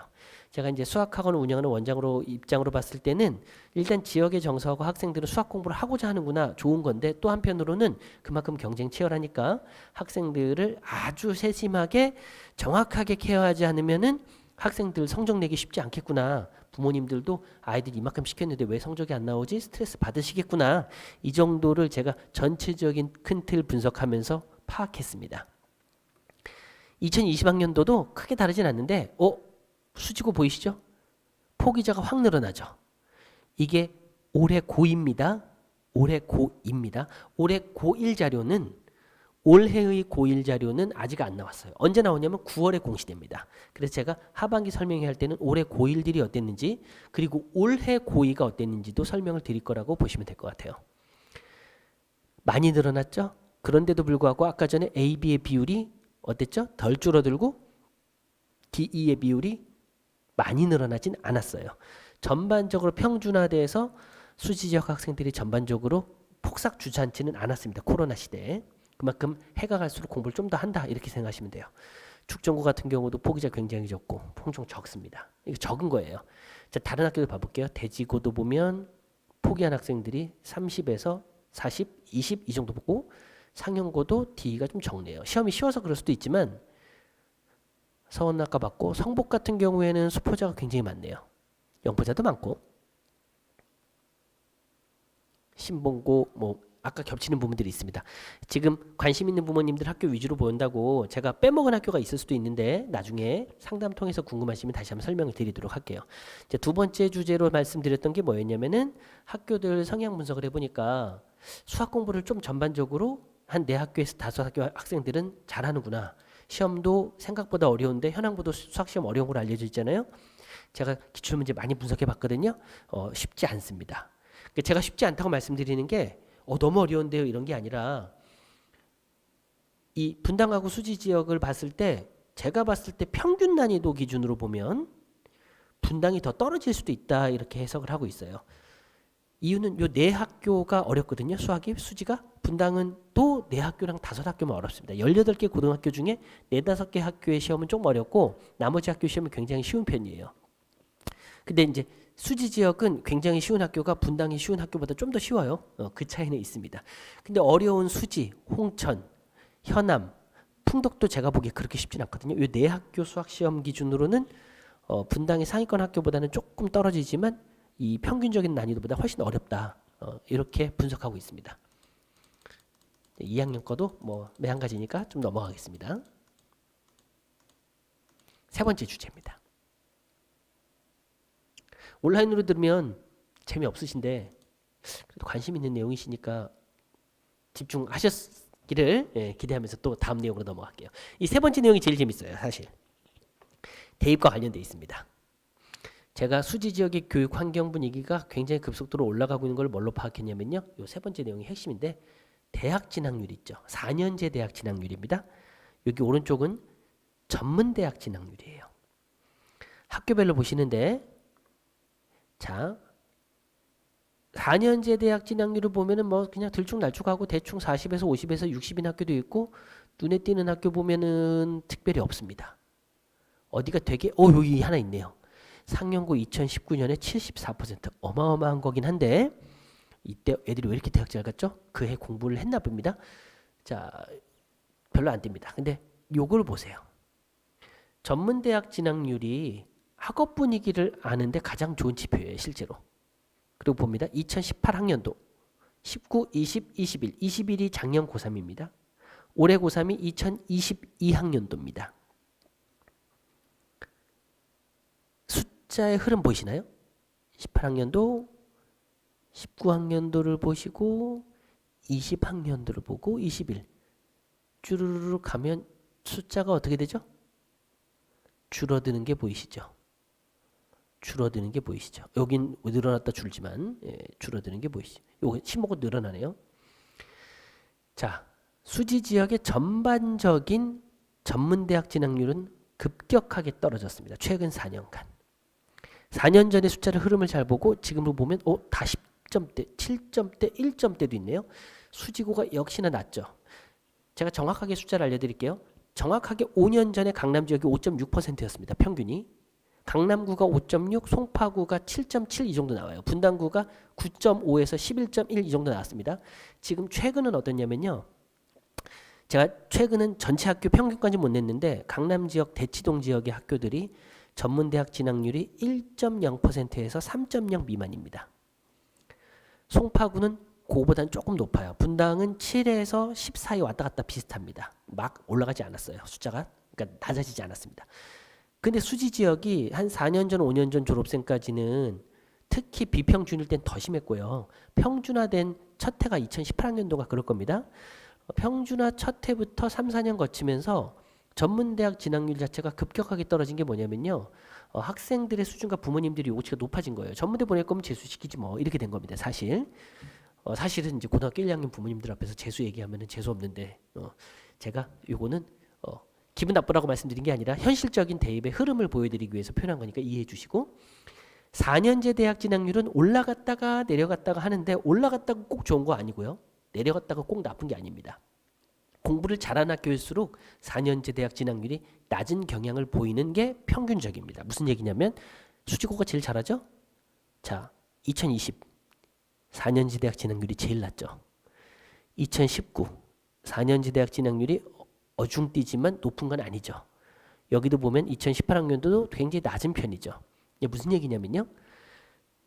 제가 이제 수학학원을 운영하는 원장으로 입장으로 봤을 때는 일단 지역에 정서하고 학생들은 수학 공부를 하고자 하는구나, 좋은 건데, 또 한편으로는 그만큼 경쟁 치열하니까 학생들을 아주 세심하게 정확하게 케어하지 않으면은 학생들 성적 내기 쉽지 않겠구나. 부모님들도 아이들이 이만큼 시켰는데 왜 성적이 안 나오지? 스트레스 받으시겠구나. 이 정도를 제가 전체적인 큰 틀 분석하면서 파악했습니다. 2020학년도도 크게 다르진 않는데 수지고 보이시죠? 포기자가 확 늘어나죠. 이게 올해 고2입니다. 올해 고2입니다. 올해 고1 자료는 올해의 고1 자료는 아직 안 나왔어요. 언제 나오냐면 9월에 공시됩니다. 그래서 제가 하반기 설명회 할 때는 올해 고1들이 어땠는지, 그리고 올해 고2가 어땠는지도 설명을 드릴 거라고 보시면 될 것 같아요. 많이 늘어났죠? 그런데도 불구하고 아까 전에 A, B의 비율이 어땠죠? 덜 줄어들고 D, E의 비율이 많이 늘어나진 않았어요. 전반적으로 평준화돼서 수지 지역 학생들이 전반적으로 폭삭 주저앉지는 않았습니다. 코로나 시대에. 그만큼 해가 갈수록 공부를 좀 더 한다, 이렇게 생각하시면 돼요. 축전고 같은 경우도 포기자 굉장히 적고 엄청 적습니다. 이거 적은 거예요. 자, 다른 학교도 봐볼게요. 대지고도 보면 포기한 학생들이 30에서 40, 20 이 정도 보고, 상영고도 D가 좀 적네요. 시험이 쉬워서 그럴 수도 있지만 서원 아까 봤고, 성복 같은 경우에는 수포자가 굉장히 많네요. 영포자도 많고, 신봉고 뭐 아까 겹치는 부분들이 있습니다. 지금 관심 있는 부모님들 학교 위주로 본다고 제가 빼먹은 학교가 있을 수도 있는데 나중에 상담 통해서 궁금하시면 다시 한번 설명을 드리도록 할게요. 이제 두 번째 주제로 말씀드렸던 게 뭐였냐면은 학교들 성향 분석을 해보니까 수학 공부를 좀 전반적으로 한 네 학교에서 다섯 학교 학생들은 잘하는구나. 시험도 생각보다 어려운데 현황보다 수학 시험 어려운 걸 알려져 있잖아요. 제가 기출문제 많이 분석해 봤거든요. 쉽지 않습니다. 제가 쉽지 않다고 말씀드리는 게 너무 어려운데요 이런 게 아니라 이 분당하고 수지 지역을 봤을 때 제가 봤을 때 평균 난이도 기준으로 보면 분당이 더 떨어질 수도 있다 이렇게 해석을 하고 있어요. 이유는 요 네 학교가 어렵거든요. 수학이 수지가. 분당은 또 네 학교랑 다섯 학교만 어렵습니다. 18개 고등학교 중에 4, 5개 학교의 시험은 좀 어렵고 나머지 학교 시험은 굉장히 쉬운 편이에요. 근데 이제 수지 지역은 굉장히 쉬운 학교가 분당이 쉬운 학교보다 좀 더 쉬워요. 그 차이는 있습니다. 근데 어려운 수지, 홍천, 현암, 풍덕도 제가 보기에 그렇게 쉽진 않거든요. 이 네 학교 수학 시험 기준으로는 분당의 상위권 학교보다는 조금 떨어지지만 이 평균적인 난이도보다 훨씬 어렵다. 이렇게 분석하고 있습니다. 2학년 거도 뭐 매한가지니까 좀 넘어가겠습니다. 세 번째 주제입니다. 온라인으로 들으면 재미없으신데 그래도 관심 있는 내용이시니까 집중하셨기를 기대하면서 또 다음 내용으로 넘어갈게요. 이 세 번째 내용이 제일 재밌어요. 사실 대입과 관련되어 있습니다. 제가 수지 지역의 교육 환경 분위기가 굉장히 급속도로 올라가고 있는 걸 뭘로 파악했냐면요. 이 세 번째 내용이 핵심인데 대학 진학률 있죠. 4년제 대학 진학률입니다. 여기 오른쪽은 전문 대학 진학률이에요. 학교별로 보시는데 자 4년제 대학 진학률을 보면은 뭐 그냥 들쭉날쭉하고 대충 40에서 50에서 60인 학교도 있고 눈에 띄는 학교 보면은 특별히 없습니다. 어디가 되게 여기 하나 있네요. 상영고 2019년에 74% 어마어마한 거긴 한데 이때 애들이 왜 이렇게 대학 잘 갔죠? 그 해 공부를 했나 봅니다. 자 별로 안 띱니다. 근데 요걸 보세요. 전문 대학 진학률이 학업 분위기를 아는데 가장 좋은 지표예요. 실제로. 그리고 봅니다. 2018학년도 19, 20, 21, 21이 작년 고3입니다. 올해 고3이 2022학년도입니다. 숫자의 흐름 보이시나요? 18학년도, 19학년도를 보시고 20학년도를 보고 21 쭈르르 가면 숫자가 어떻게 되죠? 줄어드는 게 보이시죠? 줄어드는 게 보이시죠? 여긴 늘어났다 줄지만 줄어드는 게 보이시죠? 요거 심보고 늘어나네요. 자, 수지 지역의 전반적인 전문대학 진학률은 급격하게 떨어졌습니다. 최근 4년간. 4년 전의 숫자를 흐름을 잘 보고 지금으로 보면 다 10점대, 7점대, 1점대도 있네요. 수지고가 역시나 낮죠. 제가 정확하게 숫자를 알려드릴게요. 정확하게 5년 전에 강남 지역이 5.6%였습니다. 평균이. 강남구가 5.6, 송파구가 7.7 이 정도 나와요. 분당구가 9.5에서 11.1 이 정도 나왔습니다. 지금 최근은 어떻냐면요. 제가 최근은 전체 학교 평균까지 못 냈는데 강남 지역, 대치동 지역의 학교들이 전문대학 진학률이 1.0%에서 3.0 미만입니다. 송파구는 그거보다는 조금 높아요. 분당은 7에서 10 사이 왔다 갔다 비슷합니다. 막 올라가지 않았어요. 숫자가. 그러니까 낮아지지 않았습니다. 근데 수지 지역이 한 4년 전, 5년 전 졸업생까지는 특히 비평준일 땐 더 심했고요. 평준화된 첫 해가 2018학년도가 그럴 겁니다. 평준화 첫 해부터 3, 4년 거치면서 전문대학 진학률 자체가 급격하게 떨어진 게 뭐냐면요. 학생들의 수준과 부모님들의 요구치가 높아진 거예요. 전문대 보낼 거면 재수시키지 뭐 이렇게 된 겁니다. 사실. 사실은 이제 고등학교 1, 2학년 부모님들 앞에서 재수 얘기하면은 재수 없는데 제가 요거는 기분 나쁘라고 말씀드린 게 아니라 현실적인 대입의 흐름을 보여드리기 위해서 표현한 거니까 이해해 주시고 4년제 대학 진학률은 올라갔다가 내려갔다가 하는데 올라갔다가 꼭 좋은 거 아니고요. 내려갔다가 꼭 나쁜 게 아닙니다. 공부를 잘하는 학교일수록 4년제 대학 진학률이 낮은 경향을 보이는 게 평균적입니다. 무슨 얘기냐면 수지고가 제일 잘하죠? 자, 2020 4년제 대학 진학률이 제일 낮죠. 2019 4년제 대학 진학률이 어중뛰지만 높은 건 아니죠. 여기도 보면 2018학년도도 굉장히 낮은 편이죠. 이게 무슨 얘기냐면요.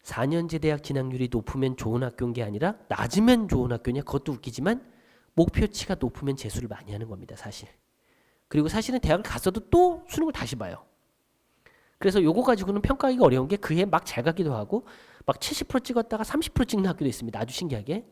4년제 대학 진학률이 높으면 좋은 학교인 게 아니라 낮으면 좋은 학교냐? 그것도 웃기지만 목표치가 높으면 재수를 많이 하는 겁니다, 사실. 그리고 사실은 대학을 갔어도 또 수능을 다시 봐요. 그래서 요거 가지고는 평가하기가 어려운 게 그해 막 잘 가기도 하고 막 70% 찍었다가 30% 찍는 학교도 있습니다. 아주 신기하게.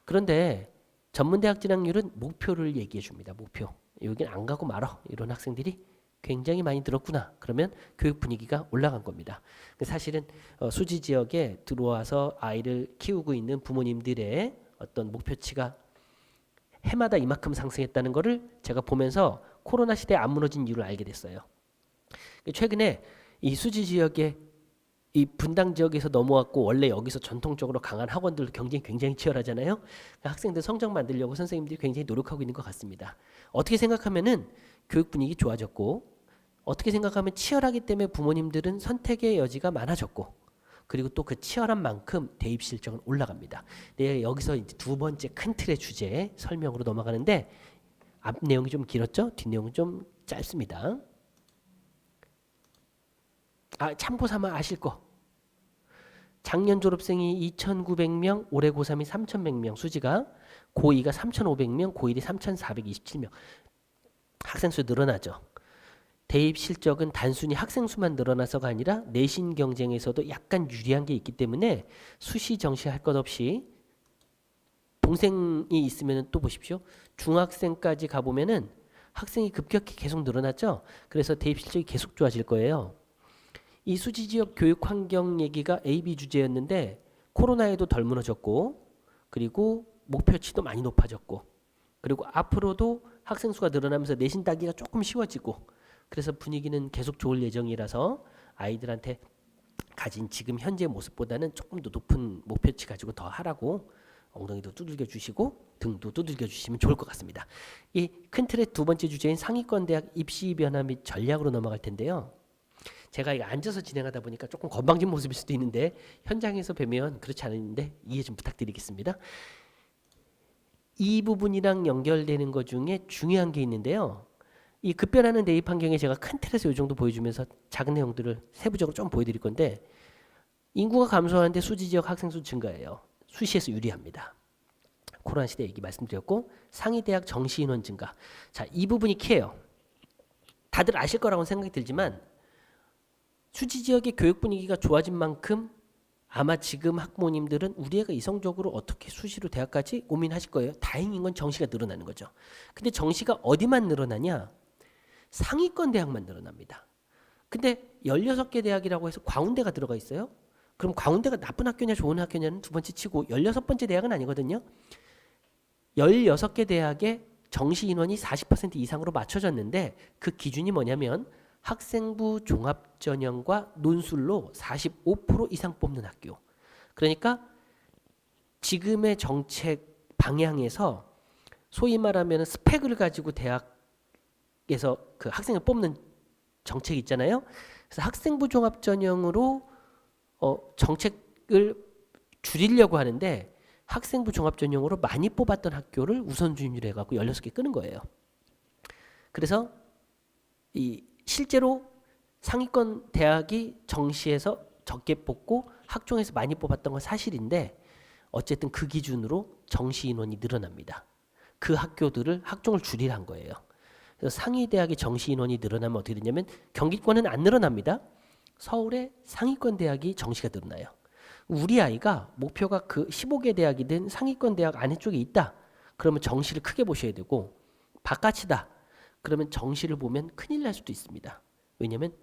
그런데 전문대학 진학률은 목표를 얘기해 줍니다. 목표. 여긴 안 가고 말어. 이런 학생들이 굉장히 많이 늘었구나. 그러면 교육 분위기가 올라간 겁니다. 사실은 수지 지역에 들어와서 아이를 키우고 있는 부모님들의 어떤 목표치가 해마다 이만큼 상승했다는 거를 제가 보면서 코로나 시대에 안 무너진 이유를 알게 됐어요. 최근에 이 수지 지역에 이 분당 지역에서 넘어왔고 원래 여기서 전통적으로 강한 학원들 경쟁이 굉장히 치열하잖아요. 학생들 성적 만들려고 선생님들이 굉장히 노력하고 있는 것 같습니다. 어떻게 생각하면은 교육 분위기 좋아졌고 어떻게 생각하면 치열하기 때문에 부모님들은 선택의 여지가 많아졌고 그리고 또 그 치열한 만큼 대입 실적은 올라갑니다. 네, 여기서 이제 두 번째 큰 틀의 주제 설명으로 넘어가는데 앞 내용이 좀 길었죠? 뒷 내용은 좀 짧습니다. 참고 삼아 아실 거. 작년 졸업생이 2,900명, 올해 고3이 3,100명, 수지가 고2가 3,500명, 고1이 3,427명. 학생 수 늘어나죠. 대입 실적은 단순히 학생 수만 늘어나서가 아니라 내신 경쟁에서도 약간 유리한 게 있기 때문에 수시 정시할 것 없이 동생이 있으면 또 보십시오. 중학생까지 가보면은 학생이 급격히 계속 늘어났죠. 그래서 대입 실적이 계속 좋아질 거예요. 이 수지 지역 교육 환경 얘기가 AB 주제였는데 코로나에도 덜 무너졌고 그리고 목표치도 많이 높아졌고 그리고 앞으로도 학생 수가 늘어나면서 내신 따기가 조금 쉬워지고 그래서 분위기는 계속 좋을 예정이라서 아이들한테 가진 지금 현재 모습보다는 조금 더 높은 목표치 가지고 더 하라고 엉덩이도 두들겨 주시고 등도 두들겨 주시면 좋을 것 같습니다. 이 큰 틀의 두 번째 주제인 상위권 대학 입시 변화 및 전략으로 넘어갈 텐데요. 제가 이거 앉아서 진행하다 보니까 조금 건방진 모습일 수도 있는데 현장에서 뵈면 그렇지 않은데 이해 좀 부탁드리겠습니다. 이 부분이랑 연결되는 것 중에 중요한 게 있는데요. 이 급변하는 대입 환경에 제가 큰 틀에서 이 정도 보여주면서 작은 내용들을 세부적으로 좀 보여드릴 건데 인구가 감소하는데 수지 지역 학생 수 증가해요. 수시에서 유리합니다. 코로나 시대 얘기 말씀드렸고 상위 대학 정시 인원 증가. 자, 이 부분이 키예요. 다들 아실 거라고 생각이 들지만 수지 지역의 교육 분위기가 좋아진 만큼 아마 지금 학부모님들은 우리 애가 이성적으로 어떻게 수시로 대학까지 고민하실 거예요. 다행인 건 정시가 늘어나는 거죠. 근데 정시가 어디만 늘어나냐? 상위권 대학만 늘어납니다. 근데 16개 대학이라고 해서 광운대가 들어가 있어요. 그럼 광운대가 나쁜 학교냐 좋은 학교냐는 두 번째 치고 16번째 대학은 아니거든요. 16개 대학의 정시 인원이 40% 이상으로 맞춰졌는데 그 기준이 뭐냐면 학생부 종합전형과 논술로 45% 이상 뽑는 학교. 그러니까 지금의 정책 방향에서 소위 말하면 스펙을 가지고 대학에서 그 학생을 뽑는 정책이 있잖아요. 그래서 학생부 종합전형으로 정책을 줄이려고 하는데 학생부 종합전형으로 많이 뽑았던 학교를 우선순위로 해갖고 16개 끄는 거예요. 그래서 실제로 상위권 대학이 정시에서 적게 뽑고 학종에서 많이 뽑았던 건 사실인데 어쨌든 그 기준으로 정시 인원이 늘어납니다. 그 학교들을 학종을 줄이란 거예요. 그래서 상위 대학의 정시 인원이 늘어나면 어떻게 되냐면 경기권은 안 늘어납니다. 서울의 상위권 대학이 정시가 늘어나요. 우리 아이가 목표가 그 15개 대학이든 상위권 대학 안에 쪽에 있다. 그러면 정시를 크게 보셔야 되고 바깥이다. 그러면 정시를 보면 큰일 날 수도 있습니다. 왜냐하면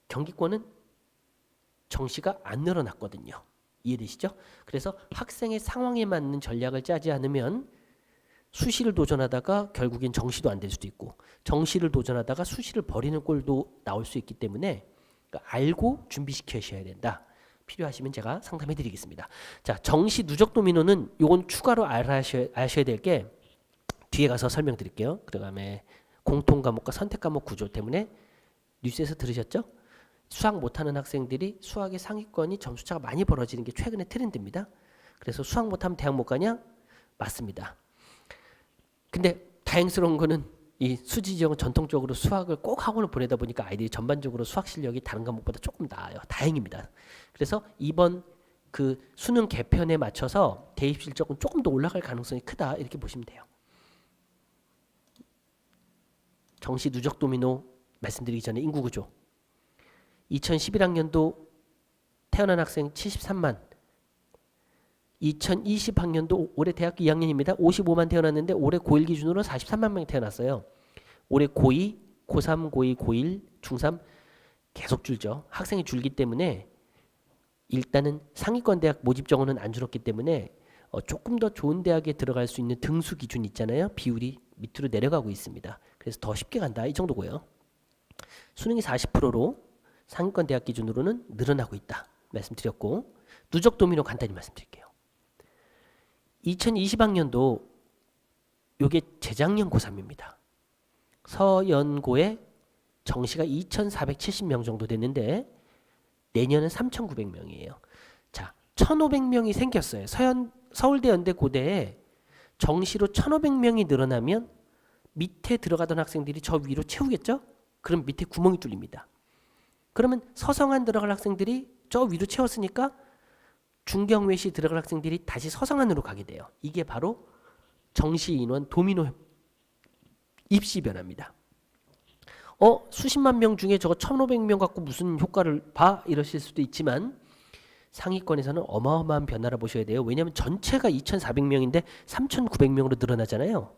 경기권은 정시가 안 늘어났거든요. 이해되시죠? 그래서 학생의 상황에 맞는 전략을 짜지 않으면 수시를 도전하다가 결국엔 정시도 안 될 수도 있고 정시를 도전하다가 수시를 버리는 꼴도 나올 수 있기 때문에 알고 준비시키셔야 된다. 필요하시면 제가 상담해 드리겠습니다. 자, 정시 누적 도미노는 요건 추가로 아셔야 될 게 뒤에 가서 설명드릴게요. 그다음에 공통 과목과 선택 과목 구조 때문에 뉴스에서 들으셨죠? 수학 못하는 학생들이 수학의 상위권이 점수차가 많이 벌어지는 게 최근의 트렌드입니다. 그래서 수학 못하면 대학 못 가냐? 맞습니다. 근데 다행스러운 거는 이 수지 지역은 전통적으로 수학을 꼭 학원을 보내다 보니까 아이들이 전반적으로 수학 실력이 다른 과목보다 조금 나아요. 다행입니다. 그래서 이번 그 수능 개편에 맞춰서 대입 실적은 조금 더 올라갈 가능성이 크다 이렇게 보시면 돼요. 정시 누적 도미노 말씀드리기 전에 인구 구조. 2011학년도 태어난 학생 73만. 2020학년도 올해 대학교 2학년입니다. 55만 태어났는데 올해 고1 기준으로 43만 명이 태어났어요. 올해 고2, 고3, 고2, 고1, 중3 계속 줄죠. 학생이 줄기 때문에 일단은 상위권 대학 모집 정원은 안 줄었기 때문에 조금 더 좋은 대학에 들어갈 수 있는 등수 기준 있잖아요. 비율이 밑으로 내려가고 있습니다. 그래서 더 쉽게 간다 이 정도고요. 수능이 40%로 상위권 대학 기준으로는 늘어나고 있다 말씀드렸고, 누적 도미노 간단히 말씀드릴게요. 2020학년도 요게 재작년 고3입니다. 서연고에 정시가 2,470명 정도 됐는데 내년은 3,900명이에요. 자, 1,500명이 생겼어요. 서울대 연대 고대에 정시로 1,500명이 늘어나면 밑에 들어가던 학생들이 저 위로 채우겠죠? 그럼 밑에 구멍이 뚫립니다. 그러면 서성한 들어갈 학생들이 저 위로 채웠으니까 중경외시 들어갈 학생들이 다시 서성한으로 가게 돼요. 이게 바로 정시 인원 도미노 입시 변화입니다. 수십만 명 중에 저거 1,500명 갖고 무슨 효과를 봐? 이러실 수도 있지만 상위권에서는 어마어마한 변화를 보셔야 돼요. 왜냐하면 전체가 2,400명인데 3,900명으로 늘어나잖아요.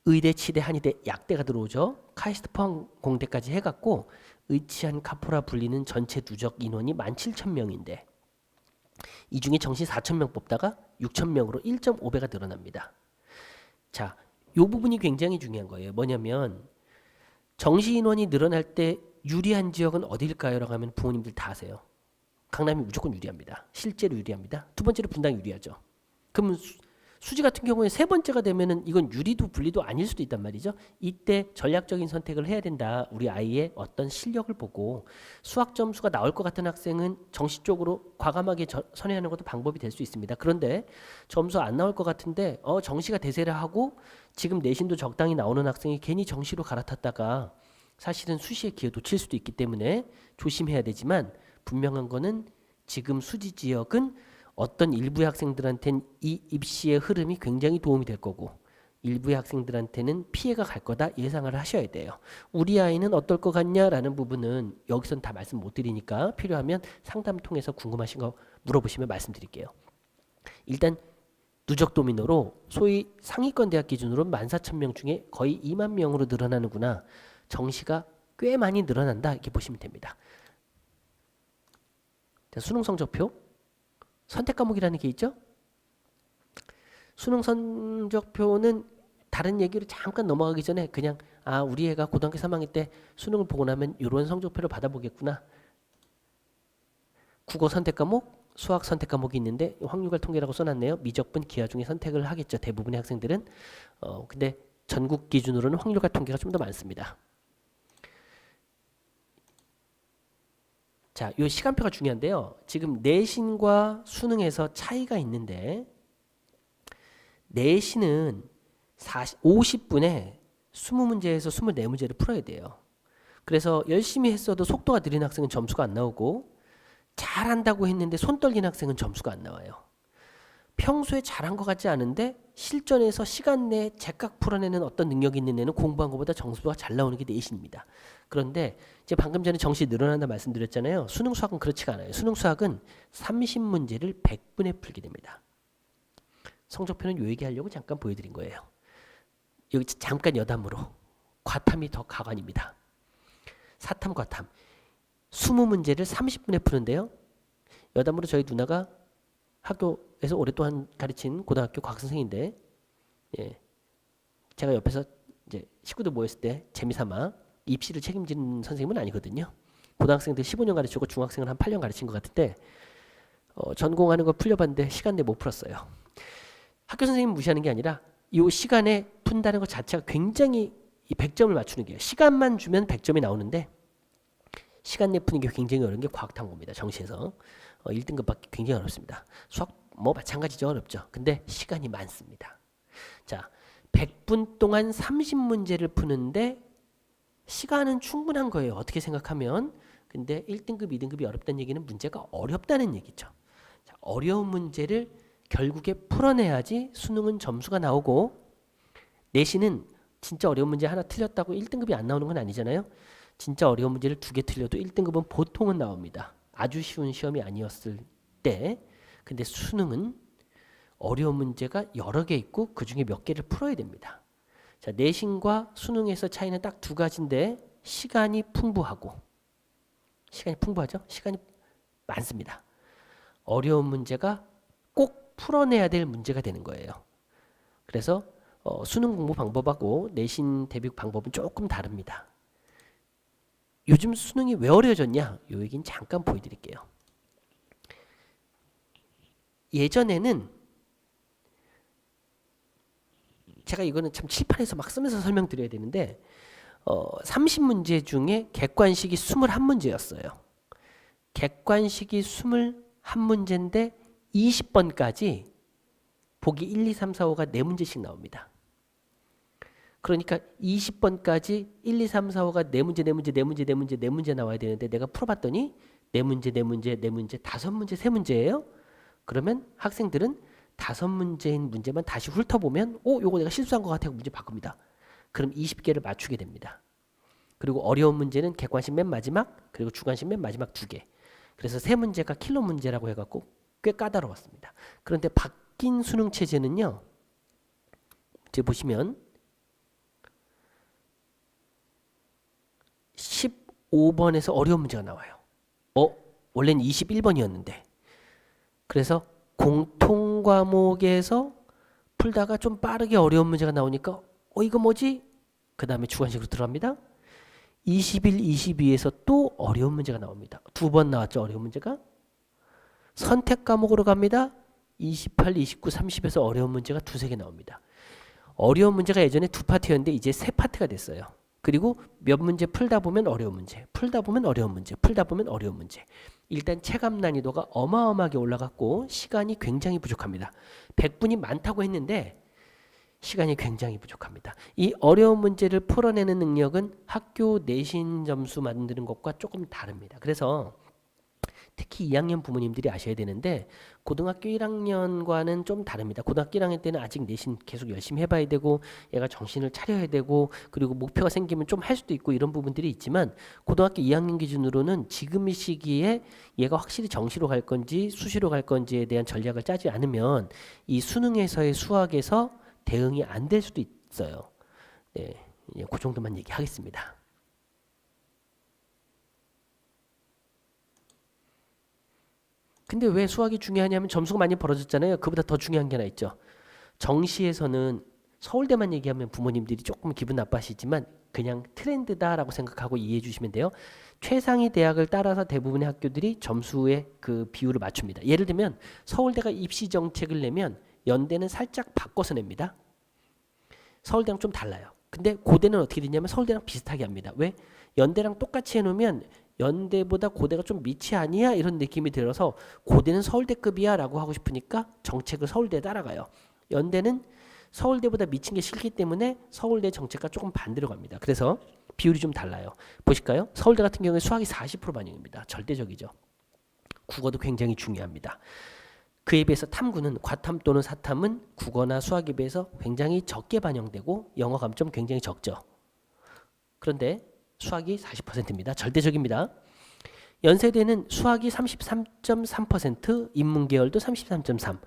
의대, 치대, 한의대, 약대가 들어오죠. 카이스트 포항 공대까지 해갖고 의치한 카포라 불리는 전체 누적 인원이 17,000명인데 이 중에 정시 4,000명 뽑다가 6,000명으로 1.5배가 늘어납니다. 자, 이 부분이 굉장히 중요한 거예요. 뭐냐면 정시 인원이 늘어날 때 유리한 지역은 어디일까요? 라고 하면 부모님들 다 아세요. 강남이 무조건 유리합니다. 실제로 유리합니다. 두 번째로 분당이 유리하죠. 그러면 수지 같은 경우에 세 번째가 되면은 이건 유리도 분리도 아닐 수도 있단 말이죠. 이때 전략적인 선택을 해야 된다. 우리 아이의 어떤 실력을 보고 수학 점수가 나올 것 같은 학생은 정시 쪽으로 과감하게 선회하는 것도 방법이 될 수 있습니다. 그런데 점수 안 나올 것 같은데 정시가 대세를 하고 지금 내신도 적당히 나오는 학생이 괜히 정시로 갈아탔다가 사실은 수시의 기회 놓칠 수도 있기 때문에 조심해야 되지만 분명한 거는 지금 수지 지역은 어떤 일부의 학생들한테는 이 입시의 흐름이 굉장히 도움이 될 거고 일부의 학생들한테는 피해가 갈 거다 예상을 하셔야 돼요. 우리 아이는 어떨 것 같냐라는 부분은 여기서는 다 말씀 못 드리니까 필요하면 상담 통해서 궁금하신 거 물어보시면 말씀드릴게요. 일단 누적 도미노로 소위 상위권 대학 기준으로 14,000명 중에 거의 2만 명으로 늘어나는구나. 정시가 꽤 많이 늘어난다 이렇게 보시면 됩니다. 자, 수능 성적표 선택 과목이라는 게 있죠. 수능 성적표는 다른 얘기로 잠깐 넘어가기 전에 그냥 우리 애가 고등학교 3학년 때 수능을 보고 나면 이런 성적표를 받아보겠구나. 국어 선택 과목, 수학 선택 과목이 있는데 확률 통계라고 써놨네요. 미적분, 기하 중에 선택을 하겠죠. 대부분의 학생들은. 근데 전국 기준으로는 확률 통계가 좀 더 많습니다. 자, 이 시간표가 중요한데요. 지금 내신과 수능에서 차이가 있는데 내신은 50분에 20문제에서 24문제를 풀어야 돼요. 그래서 열심히 했어도 속도가 느린 학생은 점수가 안 나오고 잘한다고 했는데 손 떨린 학생은 점수가 안 나와요. 평소에 잘한 것 같지 않은데 실전에서 시간 내에 제깍 풀어내는 어떤 능력이 있는 애는 공부한 것보다 점수가 잘 나오는 게 내신입니다. 그런데 이제 방금 전에 정시 늘어난다 말씀드렸잖아요. 수능 수학은 그렇지가 않아요. 수능 수학은 30문제를 100분에 풀게 됩니다. 성적표는 요 얘기하려고 잠깐 보여드린 거예요. 여기 잠깐 여담으로 과탐이 더 가관입니다. 사탐 과탐 20문제를 30분에 푸는데요. 여담으로 저희 누나가 학교에서 오랫동안 가르친 고등학교 과학선생인데 제가 옆에서 이제 식구들 모였을 때 재미삼아 입시를 책임지는 선생님은 아니거든요. 고등학생들 15년 가르치고 중학생을 한 8년 가르친 것 같은데 전공하는 거 풀려봤는데 시간 내에 못 풀었어요. 학교 선생님 무시하는 게 아니라 이 시간에 푼다는 것 자체가 굉장히 이 100점을 맞추는 게요. 시간만 주면 100점이 나오는데 시간 내 푸는 게 굉장히 어려운 게 과학탐구입니다. 정시에서 1등급 받기 굉장히 어렵습니다. 수학 뭐 마찬가지죠. 어렵죠. 근데 시간이 많습니다. 자, 100분 동안 30문제를 푸는데 시간은 충분한 거예요. 어떻게 생각하면. 근데 1등급, 2등급이 어렵다는 얘기는 문제가 어렵다는 얘기죠. 어려운 문제를 결국에 풀어내야지 수능은 점수가 나오고, 내신은 진짜 어려운 문제 하나 틀렸다고 1등급이 안 나오는 건 아니잖아요. 진짜 어려운 문제를 2개 틀려도 1등급은 보통은 나옵니다. 아주 쉬운 시험이 아니었을 때. 근데 수능은 어려운 문제가 여러 개 있고 그 중에 몇 개를 풀어야 됩니다. 자, 내신과 수능에서 차이는 딱 두 가지인데, 시간이 풍부하고, 시간이 풍부하죠? 시간이 많습니다. 어려운 문제가 꼭 풀어내야 될 문제가 되는 거예요. 그래서 수능 공부 방법하고 내신 대비 방법은 조금 다릅니다. 요즘 수능이 왜 어려워졌냐? 요 얘기는 잠깐 보여드릴게요. 예전에는 제가 이거는 참 칠판에서 막 쓰면서 설명드려야 되는데 30문제 중에 객관식이 21문제였어요. 객관식이 21문제인데 20번까지 보기 1, 2, 3, 4, 5가 4문제씩 나옵니다. 그러니까 20번까지 1, 2, 3, 4, 5가 4문제, 4문제, 4문제, 4문제, 4문제 나와야 되는데 내가 풀어봤더니 4문제, 4문제, 4문제, 5문제, 3문제예요. 그러면 학생들은 5문제인 문제만 다시 훑어보면 요거 내가 실수한 것 같아요. 문제 바꿉니다. 그럼 20개를 맞추게 됩니다. 그리고 어려운 문제는 객관식 맨 마지막, 그리고 주관식 맨 마지막 2개. 그래서 3문제가 킬러 문제라고 해갖고 꽤 까다로웠습니다. 그런데 바뀐 수능 체제는요. 이제 보시면 15번에서 어려운 문제가 나와요. 원래는 21번이었는데. 그래서 공통 과목에서 풀다가 좀 빠르게 어려운 문제가 나오니까 이거 뭐지? 그 다음에 주관식으로 들어갑니다. 21, 22에서 또 어려운 문제가 나옵니다. 2번 나왔죠, 어려운 문제가. 선택 과목으로 갑니다. 28, 29, 30에서 어려운 문제가 2-3개 나옵니다. 어려운 문제가 예전에 2파트였는데 이제 3파트가 됐어요. 그리고 몇 문제 풀다 보면 어려운 문제, 풀다 보면 어려운 문제, 풀다 보면 어려운 문제. 일단 체감 난이도가 어마어마하게 올라갔고 시간이 굉장히 부족합니다. 100분이 많다고 했는데 시간이 굉장히 부족합니다. 이 어려운 문제를 풀어내는 능력은 학교 내신 점수 만드는 것과 조금 다릅니다. 그래서 특히 2학년 부모님들이 아셔야 되는데 고등학교 1학년과는 좀 다릅니다. 고등학교 1학년 때는 아직 내신 계속 열심히 해봐야 되고 얘가 정신을 차려야 되고 그리고 목표가 생기면 좀 할 수도 있고 이런 부분들이 있지만 고등학교 2학년 기준으로는 지금 이 시기에 얘가 확실히 정시로 갈 건지 수시로 갈 건지에 대한 전략을 짜지 않으면 이 수능에서의 수학에서 대응이 안 될 수도 있어요. 네, 그 정도만 얘기하겠습니다. 근데 왜 수학이 중요하냐면 점수가 많이 벌어졌잖아요. 그보다 더 중요한 게 하나 있죠. 정시에서는 서울대만 얘기하면 부모님들이 조금 기분 나빠하시지만 그냥 트렌드다라고 생각하고 이해해 주시면 돼요. 최상위 대학을 따라서 대부분의 학교들이 점수의 그 비율을 맞춥니다. 예를 들면 서울대가 입시 정책을 내면 연대는 살짝 바꿔서 냅니다. 서울대랑 좀 달라요. 근데 고대는 어떻게 되냐면 서울대랑 비슷하게 합니다. 왜? 연대랑 똑같이 해놓으면 연대보다 고대가 좀 밑이 아니야? 이런 느낌이 들어서 고대는 서울대급이야 라고 하고 싶으니까 정책을 서울대에 따라가요. 연대는 서울대보다 미친 게 싫기 때문에 서울대 정책과 조금 반대로 갑니다. 그래서 비율이 좀 달라요. 보실까요? 서울대 같은 경우에 수학이 40% 반영입니다. 절대적이죠. 국어도 굉장히 중요합니다. 그에 비해서 탐구는 과탐 또는 사탐은 국어나 수학에 비해서 굉장히 적게 반영되고 영어 감점 굉장히 적죠. 그런데 수학이 40%입니다. 절대적입니다. 연세대는 수학이 33.3%, 인문계열도 33.3%.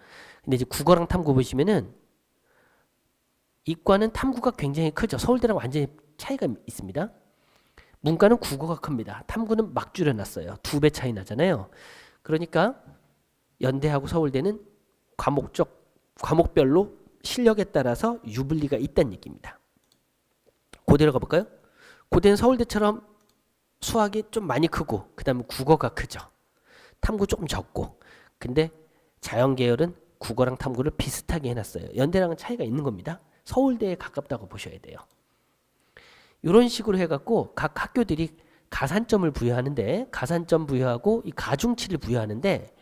근데 이제 국어랑 탐구 보시면은 이과는 탐구가 굉장히 크죠. 서울대랑 완전히 차이가 있습니다. 문과는 국어가 큽니다. 탐구는 막 줄여놨어요. 2배 차이 나잖아요. 그러니까 연대하고 서울대는 과목별로 실력에 따라서 유불리가 있다는 얘기입니다. 고대로 가볼까요? 고대는 서울대처럼 수학이 좀 많이 크고 그 다음에 국어가 크죠. 탐구 조금 적고. 근데 자연계열은 국어랑 탐구를 비슷하게 해놨어요. 연대랑은 차이가 있는 겁니다. 서울대에 가깝다고 보셔야 돼요. 이런 식으로 해갖고 각 학교들이 가산점을 부여하는데 가산점 부여하고 이 가중치를 부여하는데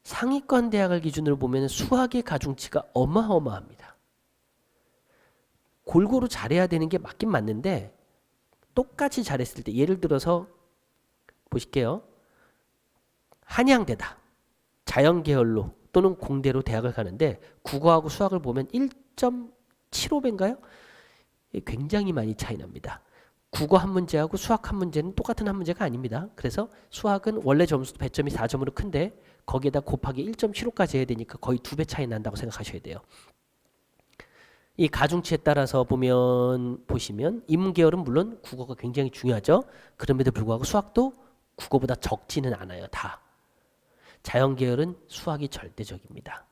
상위권 대학을 기준으로 보면 수학의 가중치가 어마어마합니다. 골고루 잘해야 되는 게 맞긴 맞는데 똑같이 잘했을 때 예를 들어서 보실게요. 한양대다. 자연 계열로 또는 공대로 대학을 가는데 국어하고 수학을 보면 1.75배인가요? 굉장히 많이 차이 납니다. 국어 한 문제하고 수학 한 문제는 똑같은 한 문제가 아닙니다. 그래서 수학은 원래 점수 배점이 4점으로 큰데 거기에다 곱하기 1.75까지 해야 되니까 거의 2배 차이 난다고 생각하셔야 돼요. 이 가중치에 따라서 보시면 인문계열은 물론 국어가 굉장히 중요하죠. 그럼에도 불구하고 수학도 국어보다 적지는 않아요. 다. 자연계열은 수학이 절대적입니다.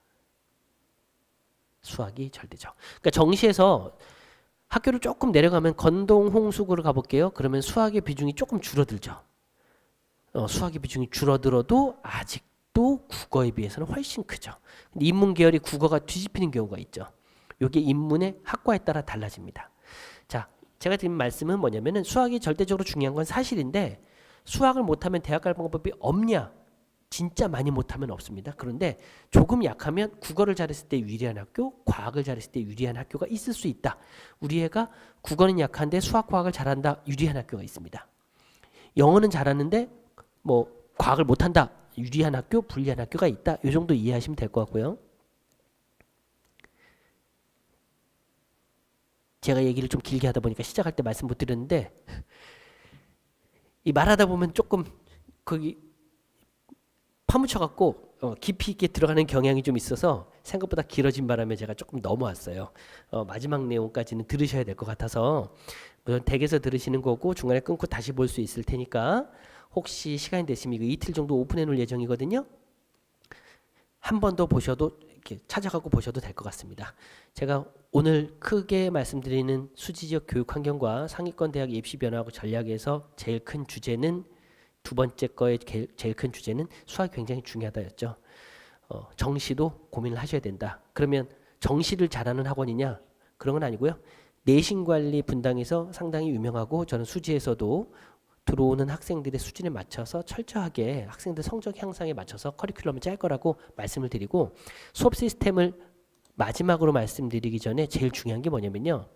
수학이 절대적. 그러니까 정시에서 학교를 조금 내려가면 건동, 홍수구를 가볼게요. 그러면 수학의 비중이 조금 줄어들죠. 수학의 비중이 줄어들어도 아직도 국어에 비해서는 훨씬 크죠. 근데 인문계열이 국어가 뒤집히는 경우가 있죠. 이게 인문의 학과에 따라 달라집니다. 자, 제가 드린 말씀은 뭐냐면은 수학이 절대적으로 중요한 건 사실인데 수학을 못하면 대학 갈 방법이 없냐? 진짜 많이 못하면 없습니다. 그런데 조금 약하면 국어를 잘했을 때 유리한 학교, 과학을 잘했을 때 유리한 학교가 있을 수 있다. 우리 애가 국어는 약한데 수학, 과학을 잘한다. 유리한 학교가 있습니다. 영어는 잘하는데 뭐 과학을 못한다. 유리한 학교, 불리한 학교가 있다. 이 정도 이해하시면 될 것 같고요. 제가 얘기를 좀 길게 하다 보니까 시작할 때 말씀 못 드렸는데 이 말하다 보면 조금 거기 파묻혀갖고 깊이 있게 들어가는 경향이 좀 있어서 생각보다 길어진 바람에 제가 조금 넘어왔어요. 마지막 내용까지는 들으셔야 될 것 같아서 물론 댁에서 들으시는 거고 중간에 끊고 다시 볼 수 있을 테니까 혹시 시간이 되시면 이거 이틀 정도 오픈해 놓을 예정이거든요. 한 번 더 보셔도 이렇게 찾아가고 보셔도 될 것 같습니다. 제가 오늘 크게 말씀드리는 수지적 교육 환경과 상위권 대학 입시 변화하고 전략에서 제일 큰 주제는 두 번째 거의 제일 큰 주제는 수학이 굉장히 중요하다였죠. 정시도 고민을 하셔야 된다. 그러면 정시를 잘하는 학원이냐? 그런 건 아니고요. 내신관리 분당에서 상당히 유명하고 저는 수지에서도 들어오는 학생들의 수준에 맞춰서 철저하게 학생들 성적 향상에 맞춰서 커리큘럼을 짤 거라고 말씀을 드리고 수업 시스템을 마지막으로 말씀드리기 전에 제일 중요한 게 뭐냐면요.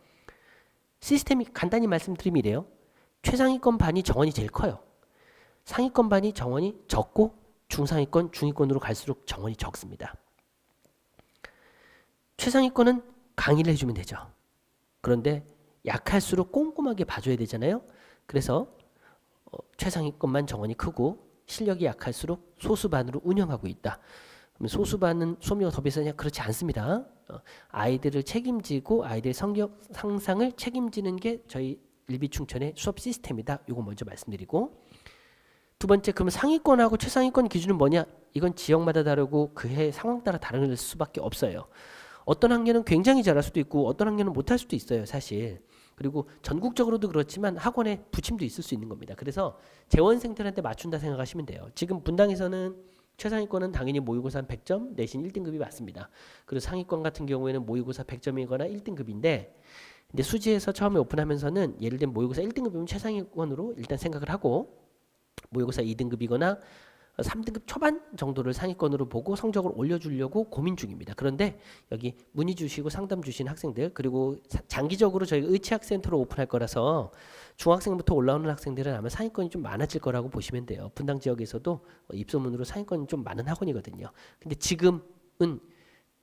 시스템이 간단히 말씀드리면 이래요. 최상위권 반이 정원이 제일 커요. 상위권 반이 정원이 적고 중상위권, 중위권으로 갈수록 정원이 적습니다. 최상위권은 강의를 해주면 되죠. 그런데 약할수록 꼼꼼하게 봐줘야 되잖아요. 그래서 최상위권만 정원이 크고 실력이 약할수록 소수반으로 운영하고 있다. 그럼 소수반은 수업료가 더 비싸냐? 그렇지 않습니다. 아이들을 책임지고 아이들의 성적 상상을 책임지는 게 저희 일비충천의 수업 시스템이다. 이거 먼저 말씀드리고 두 번째, 그러면 상위권하고 최상위권 기준은 뭐냐? 이건 지역마다 다르고 그해 상황 따라 다를 수밖에 없어요. 어떤 학년은 굉장히 잘할 수도 있고 어떤 학년은 못할 수도 있어요, 사실. 그리고 전국적으로도 그렇지만 학원에 부침도 있을 수 있는 겁니다. 그래서 재원생들한테 맞춘다 생각하시면 돼요. 지금 분당에서는 최상위권은 당연히 모의고사 100점, 내신 1등급이 맞습니다. 그리고 상위권 같은 경우에는 모의고사 100점이거나 1등급인데 근데 수지에서 처음에 오픈하면서는 예를 들면 모의고사 1등급이면 최상위권으로 일단 생각을 하고 모의고사 2등급이거나 3등급 초반 정도를 상위권으로 보고 성적을 올려주려고 고민 중입니다. 그런데 여기 문의 주시고 상담 주신 학생들 그리고 장기적으로 저희가 의치학센터로 오픈할 거라서 중학생부터 올라오는 학생들은 아마 상위권이 좀 많아질 거라고 보시면 돼요. 분당 지역에서도 입소문으로 상위권이 좀 많은 학원이거든요. 근데 지금은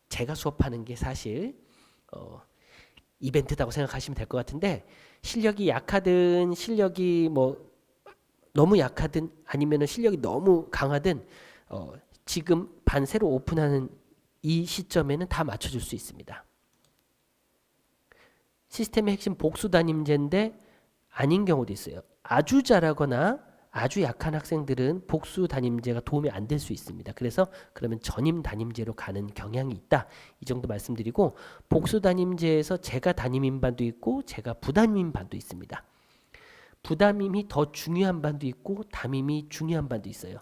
제가 수업하는 게 사실 이벤트다고 생각하시면 될 것 같은데 실력이 약하든 실력이 뭐 너무 약하든 아니면 실력이 너무 강하든 지금 반 새로 오픈하는 이 시점에는 다 맞춰줄 수 있습니다. 시스템의 핵심 복수 담임제인데 아닌 경우도 있어요. 아주 잘하거나 아주 약한 학생들은 복수 담임제가 도움이 안 될 수 있습니다. 그래서 그러면 전임 담임제로 가는 경향이 있다. 이 정도 말씀드리고 복수 담임제에서 제가 담임인 반도 있고 제가 부담임인 반도 있습니다. 부담임이 더 중요한 반도 있고 담임이 중요한 반도 있어요.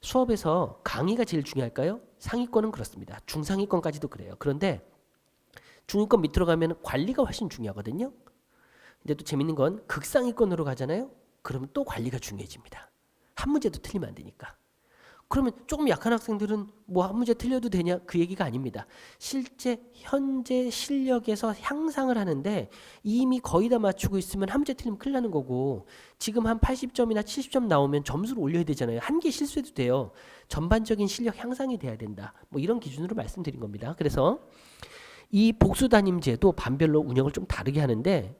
수업에서 강의가 제일 중요할까요? 상위권은 그렇습니다. 중상위권까지도 그래요. 그런데 중위권 밑으로 가면 관리가 훨씬 중요하거든요. 근데 또 재밌는 건 극상위권으로 가잖아요. 그러면 또 관리가 중요해집니다. 한 문제도 틀리면 안 되니까. 그러면 조금 약한 학생들은 뭐 한 문제 틀려도 되냐? 그 얘기가 아닙니다. 실제 현재 실력에서 향상을 하는데 이미 거의 다 맞추고 있으면 한 문제 틀리면 큰일 나는 거고, 지금 한 80점이나 70점 나오면 점수를 올려야 되잖아요. 한 개 실수해도 돼요. 전반적인 실력 향상이 돼야 된다. 뭐 이런 기준으로 말씀드린 겁니다. 그래서 이 복수담임제도 반별로 운영을 좀 다르게 하는데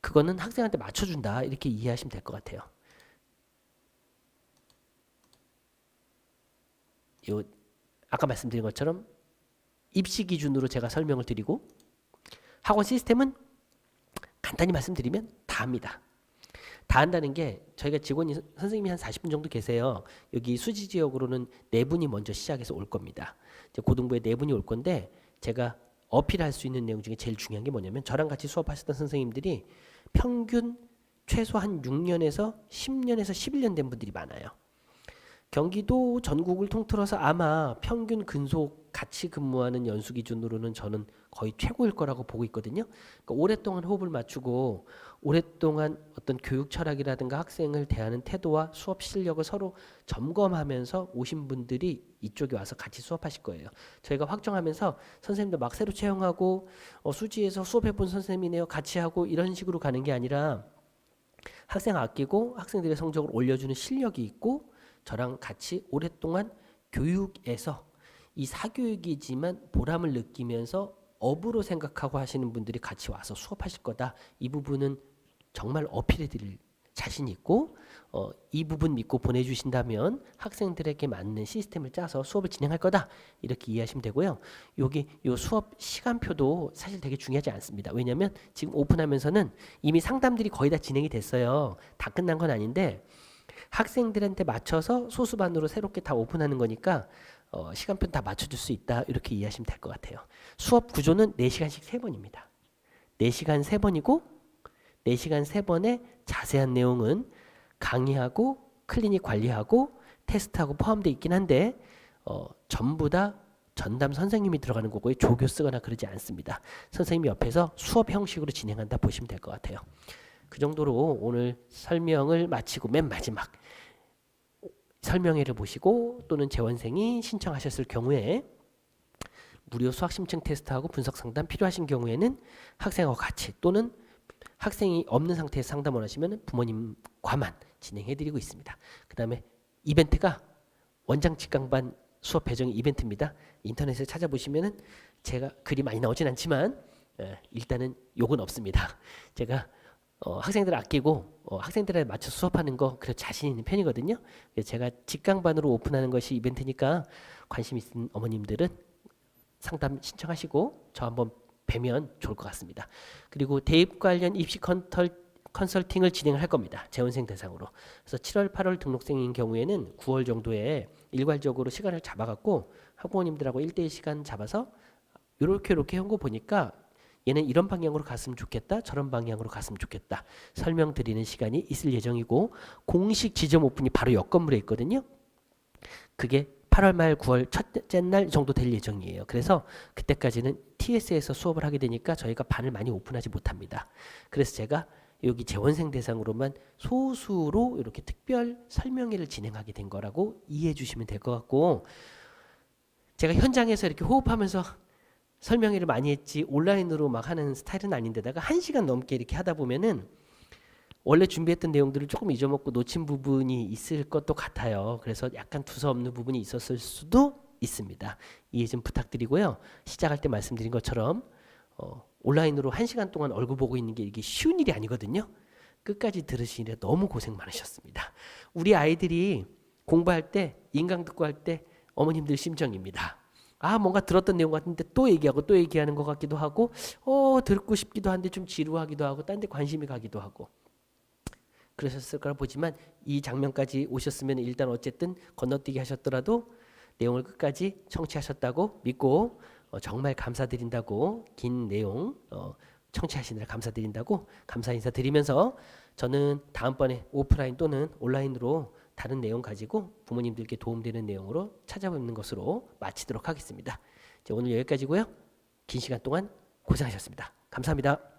그거는 학생한테 맞춰준다, 이렇게 이해하시면 될 것 같아요. 요 아까 말씀드린 것처럼 입시 기준으로 제가 설명을 드리고, 학원 시스템은 간단히 말씀드리면 다 합니다. 다 한다는 게, 저희가 직원이 선생님이 한 40분 정도 계세요. 여기 수지 지역으로는 4분이 먼저 시작해서 올 겁니다. 이제 고등부에 4분이 올 건데, 제가 어필할 수 있는 내용 중에 제일 중요한 게 뭐냐면, 저랑 같이 수업하셨던 선생님들이 평균 최소 한 6년에서 10년에서 11년 된 분들이 많아요. 경기도 전국을 통틀어서 아마 평균 근속 같이 근무하는 연수 기준으로는 저는 거의 최고일 거라고 보고 있거든요. 그러니까 오랫동안 호흡을 맞추고 오랫동안 어떤 교육 철학이라든가 학생을 대하는 태도와 수업 실력을 서로 점검하면서 오신 분들이 이쪽에 와서 같이 수업하실 거예요. 저희가 확정하면서 선생님도 막 새로 채용하고 수지에서 수업해본 선생님이네요, 같이 하고, 이런 식으로 가는 게 아니라 학생 아끼고 학생들의 성적을 올려주는 실력이 있고, 저랑 같이 오랫동안 교육에서 이 사교육이지만 보람을 느끼면서 업으로 생각하고 하시는 분들이 같이 와서 수업하실 거다. 이 부분은 정말 어필해 드릴 자신 있고, 이 부분 믿고 보내주신다면 학생들에게 맞는 시스템을 짜서 수업을 진행할 거다, 이렇게 이해하시면 되고요. 여기 요 수업 시간표도 사실 되게 중요하지 않습니다. 왜냐하면 지금 오픈하면서는 이미 상담들이 거의 다 진행이 됐어요. 다 끝난 건 아닌데 학생들한테 맞춰서 소수반으로 새롭게 다 오픈하는 거니까 시간표는 다 맞춰줄 수 있다, 이렇게 이해하시면 될 것 같아요. 수업 구조는 4시간씩 3번입니다. 4시간 3번이고 4시간 3번의 자세한 내용은 강의하고 클리닉 관리하고 테스트하고 포함되어 있긴 한데 전부 다 전담 선생님이 들어가는 거고요. 조교 쓰거나 그러지 않습니다. 선생님이 옆에서 수업 형식으로 진행한다 보시면 될 것 같아요. 그 정도로 오늘 설명을 마치고 맨 마지막 설명회를 보시고 또는 재원생이 신청하셨을 경우에 무료 수학 심층 테스트하고 분석 상담 필요하신 경우에는 학생하고 같이, 또는 학생이 없는 상태에서 상담 원하시면 부모님과만 진행해드리고 있습니다. 그 다음에 이벤트가 원장 직강반 수업 배정 이벤트입니다. 인터넷에 찾아보시면은 제가 글이 많이 나오진 않지만 일단은 욕은 없습니다. 제가 학생들을 아끼고 학생들에 맞춰 수업하는 거 그래도 자신 있는 편이거든요. 그래서 제가 직강반으로 오픈하는 것이 이벤트니까 관심 있는 어머님들은 상담 신청하시고 저 한번 뵈면 좋을 것 같습니다. 그리고 대입 관련 입시 컨설팅을 진행을 할 겁니다. 재원생 대상으로. 그래서 7월, 8월 등록생인 경우에는 9월 정도에 일괄적으로 시간을 잡아갖고 학부모님들하고 1대1 시간 잡아서 이렇게 한 거 보니까 얘는 이런 방향으로 갔으면 좋겠다, 저런 방향으로 갔으면 좋겠다 설명드리는 시간이 있을 예정이고, 공식 지점 오픈이 바로 옆 건물에 있거든요. 그게 8월 말 9월 첫째 날 정도 될 예정이에요. 그래서 그때까지는 TS에서 수업을 하게 되니까 저희가 반을 많이 오픈하지 못합니다. 그래서 제가 여기 재원생 대상으로만 소수로 이렇게 특별 설명회를 진행하게 된 거라고 이해해 주시면 될 것 같고, 제가 현장에서 이렇게 호흡하면서 설명회를 많이 했지 온라인으로 막 하는 스타일은 아닌데다가 1시간 넘게 이렇게 하다 보면은 원래 준비했던 내용들을 조금 잊어먹고 놓친 부분이 있을 것도 같아요. 그래서 약간 두서없는 부분이 있었을 수도 있습니다. 이해 좀 부탁드리고요. 시작할 때 말씀드린 것처럼 온라인으로 1시간 동안 얼굴 보고 있는 게 이게 쉬운 일이 아니거든요. 끝까지 들으시느라 너무 고생 많으셨습니다. 우리 아이들이 공부할 때, 인강 듣고 할 때 어머님들 심정입니다. 뭔가 들었던 내용 같은데 또 얘기하고 또 얘기하는 것 같기도 하고, 듣고 싶기도 한데 좀 지루하기도 하고, 딴 데 관심이 가기도 하고 그러셨을 거라 보지만, 이 장면까지 오셨으면 일단 어쨌든 건너뛰기 하셨더라도 내용을 끝까지 청취하셨다고 믿고 정말 감사드린다고, 긴 내용 청취하시느라 감사드린다고 감사 인사 드리면서, 저는 다음번에 오프라인 또는 온라인으로 다른 내용 가지고 부모님들께 도움되는 내용으로 찾아뵙는 것으로 마치도록 하겠습니다. 오늘 여기까지고요. 긴 시간 동안 고생하셨습니다. 감사합니다.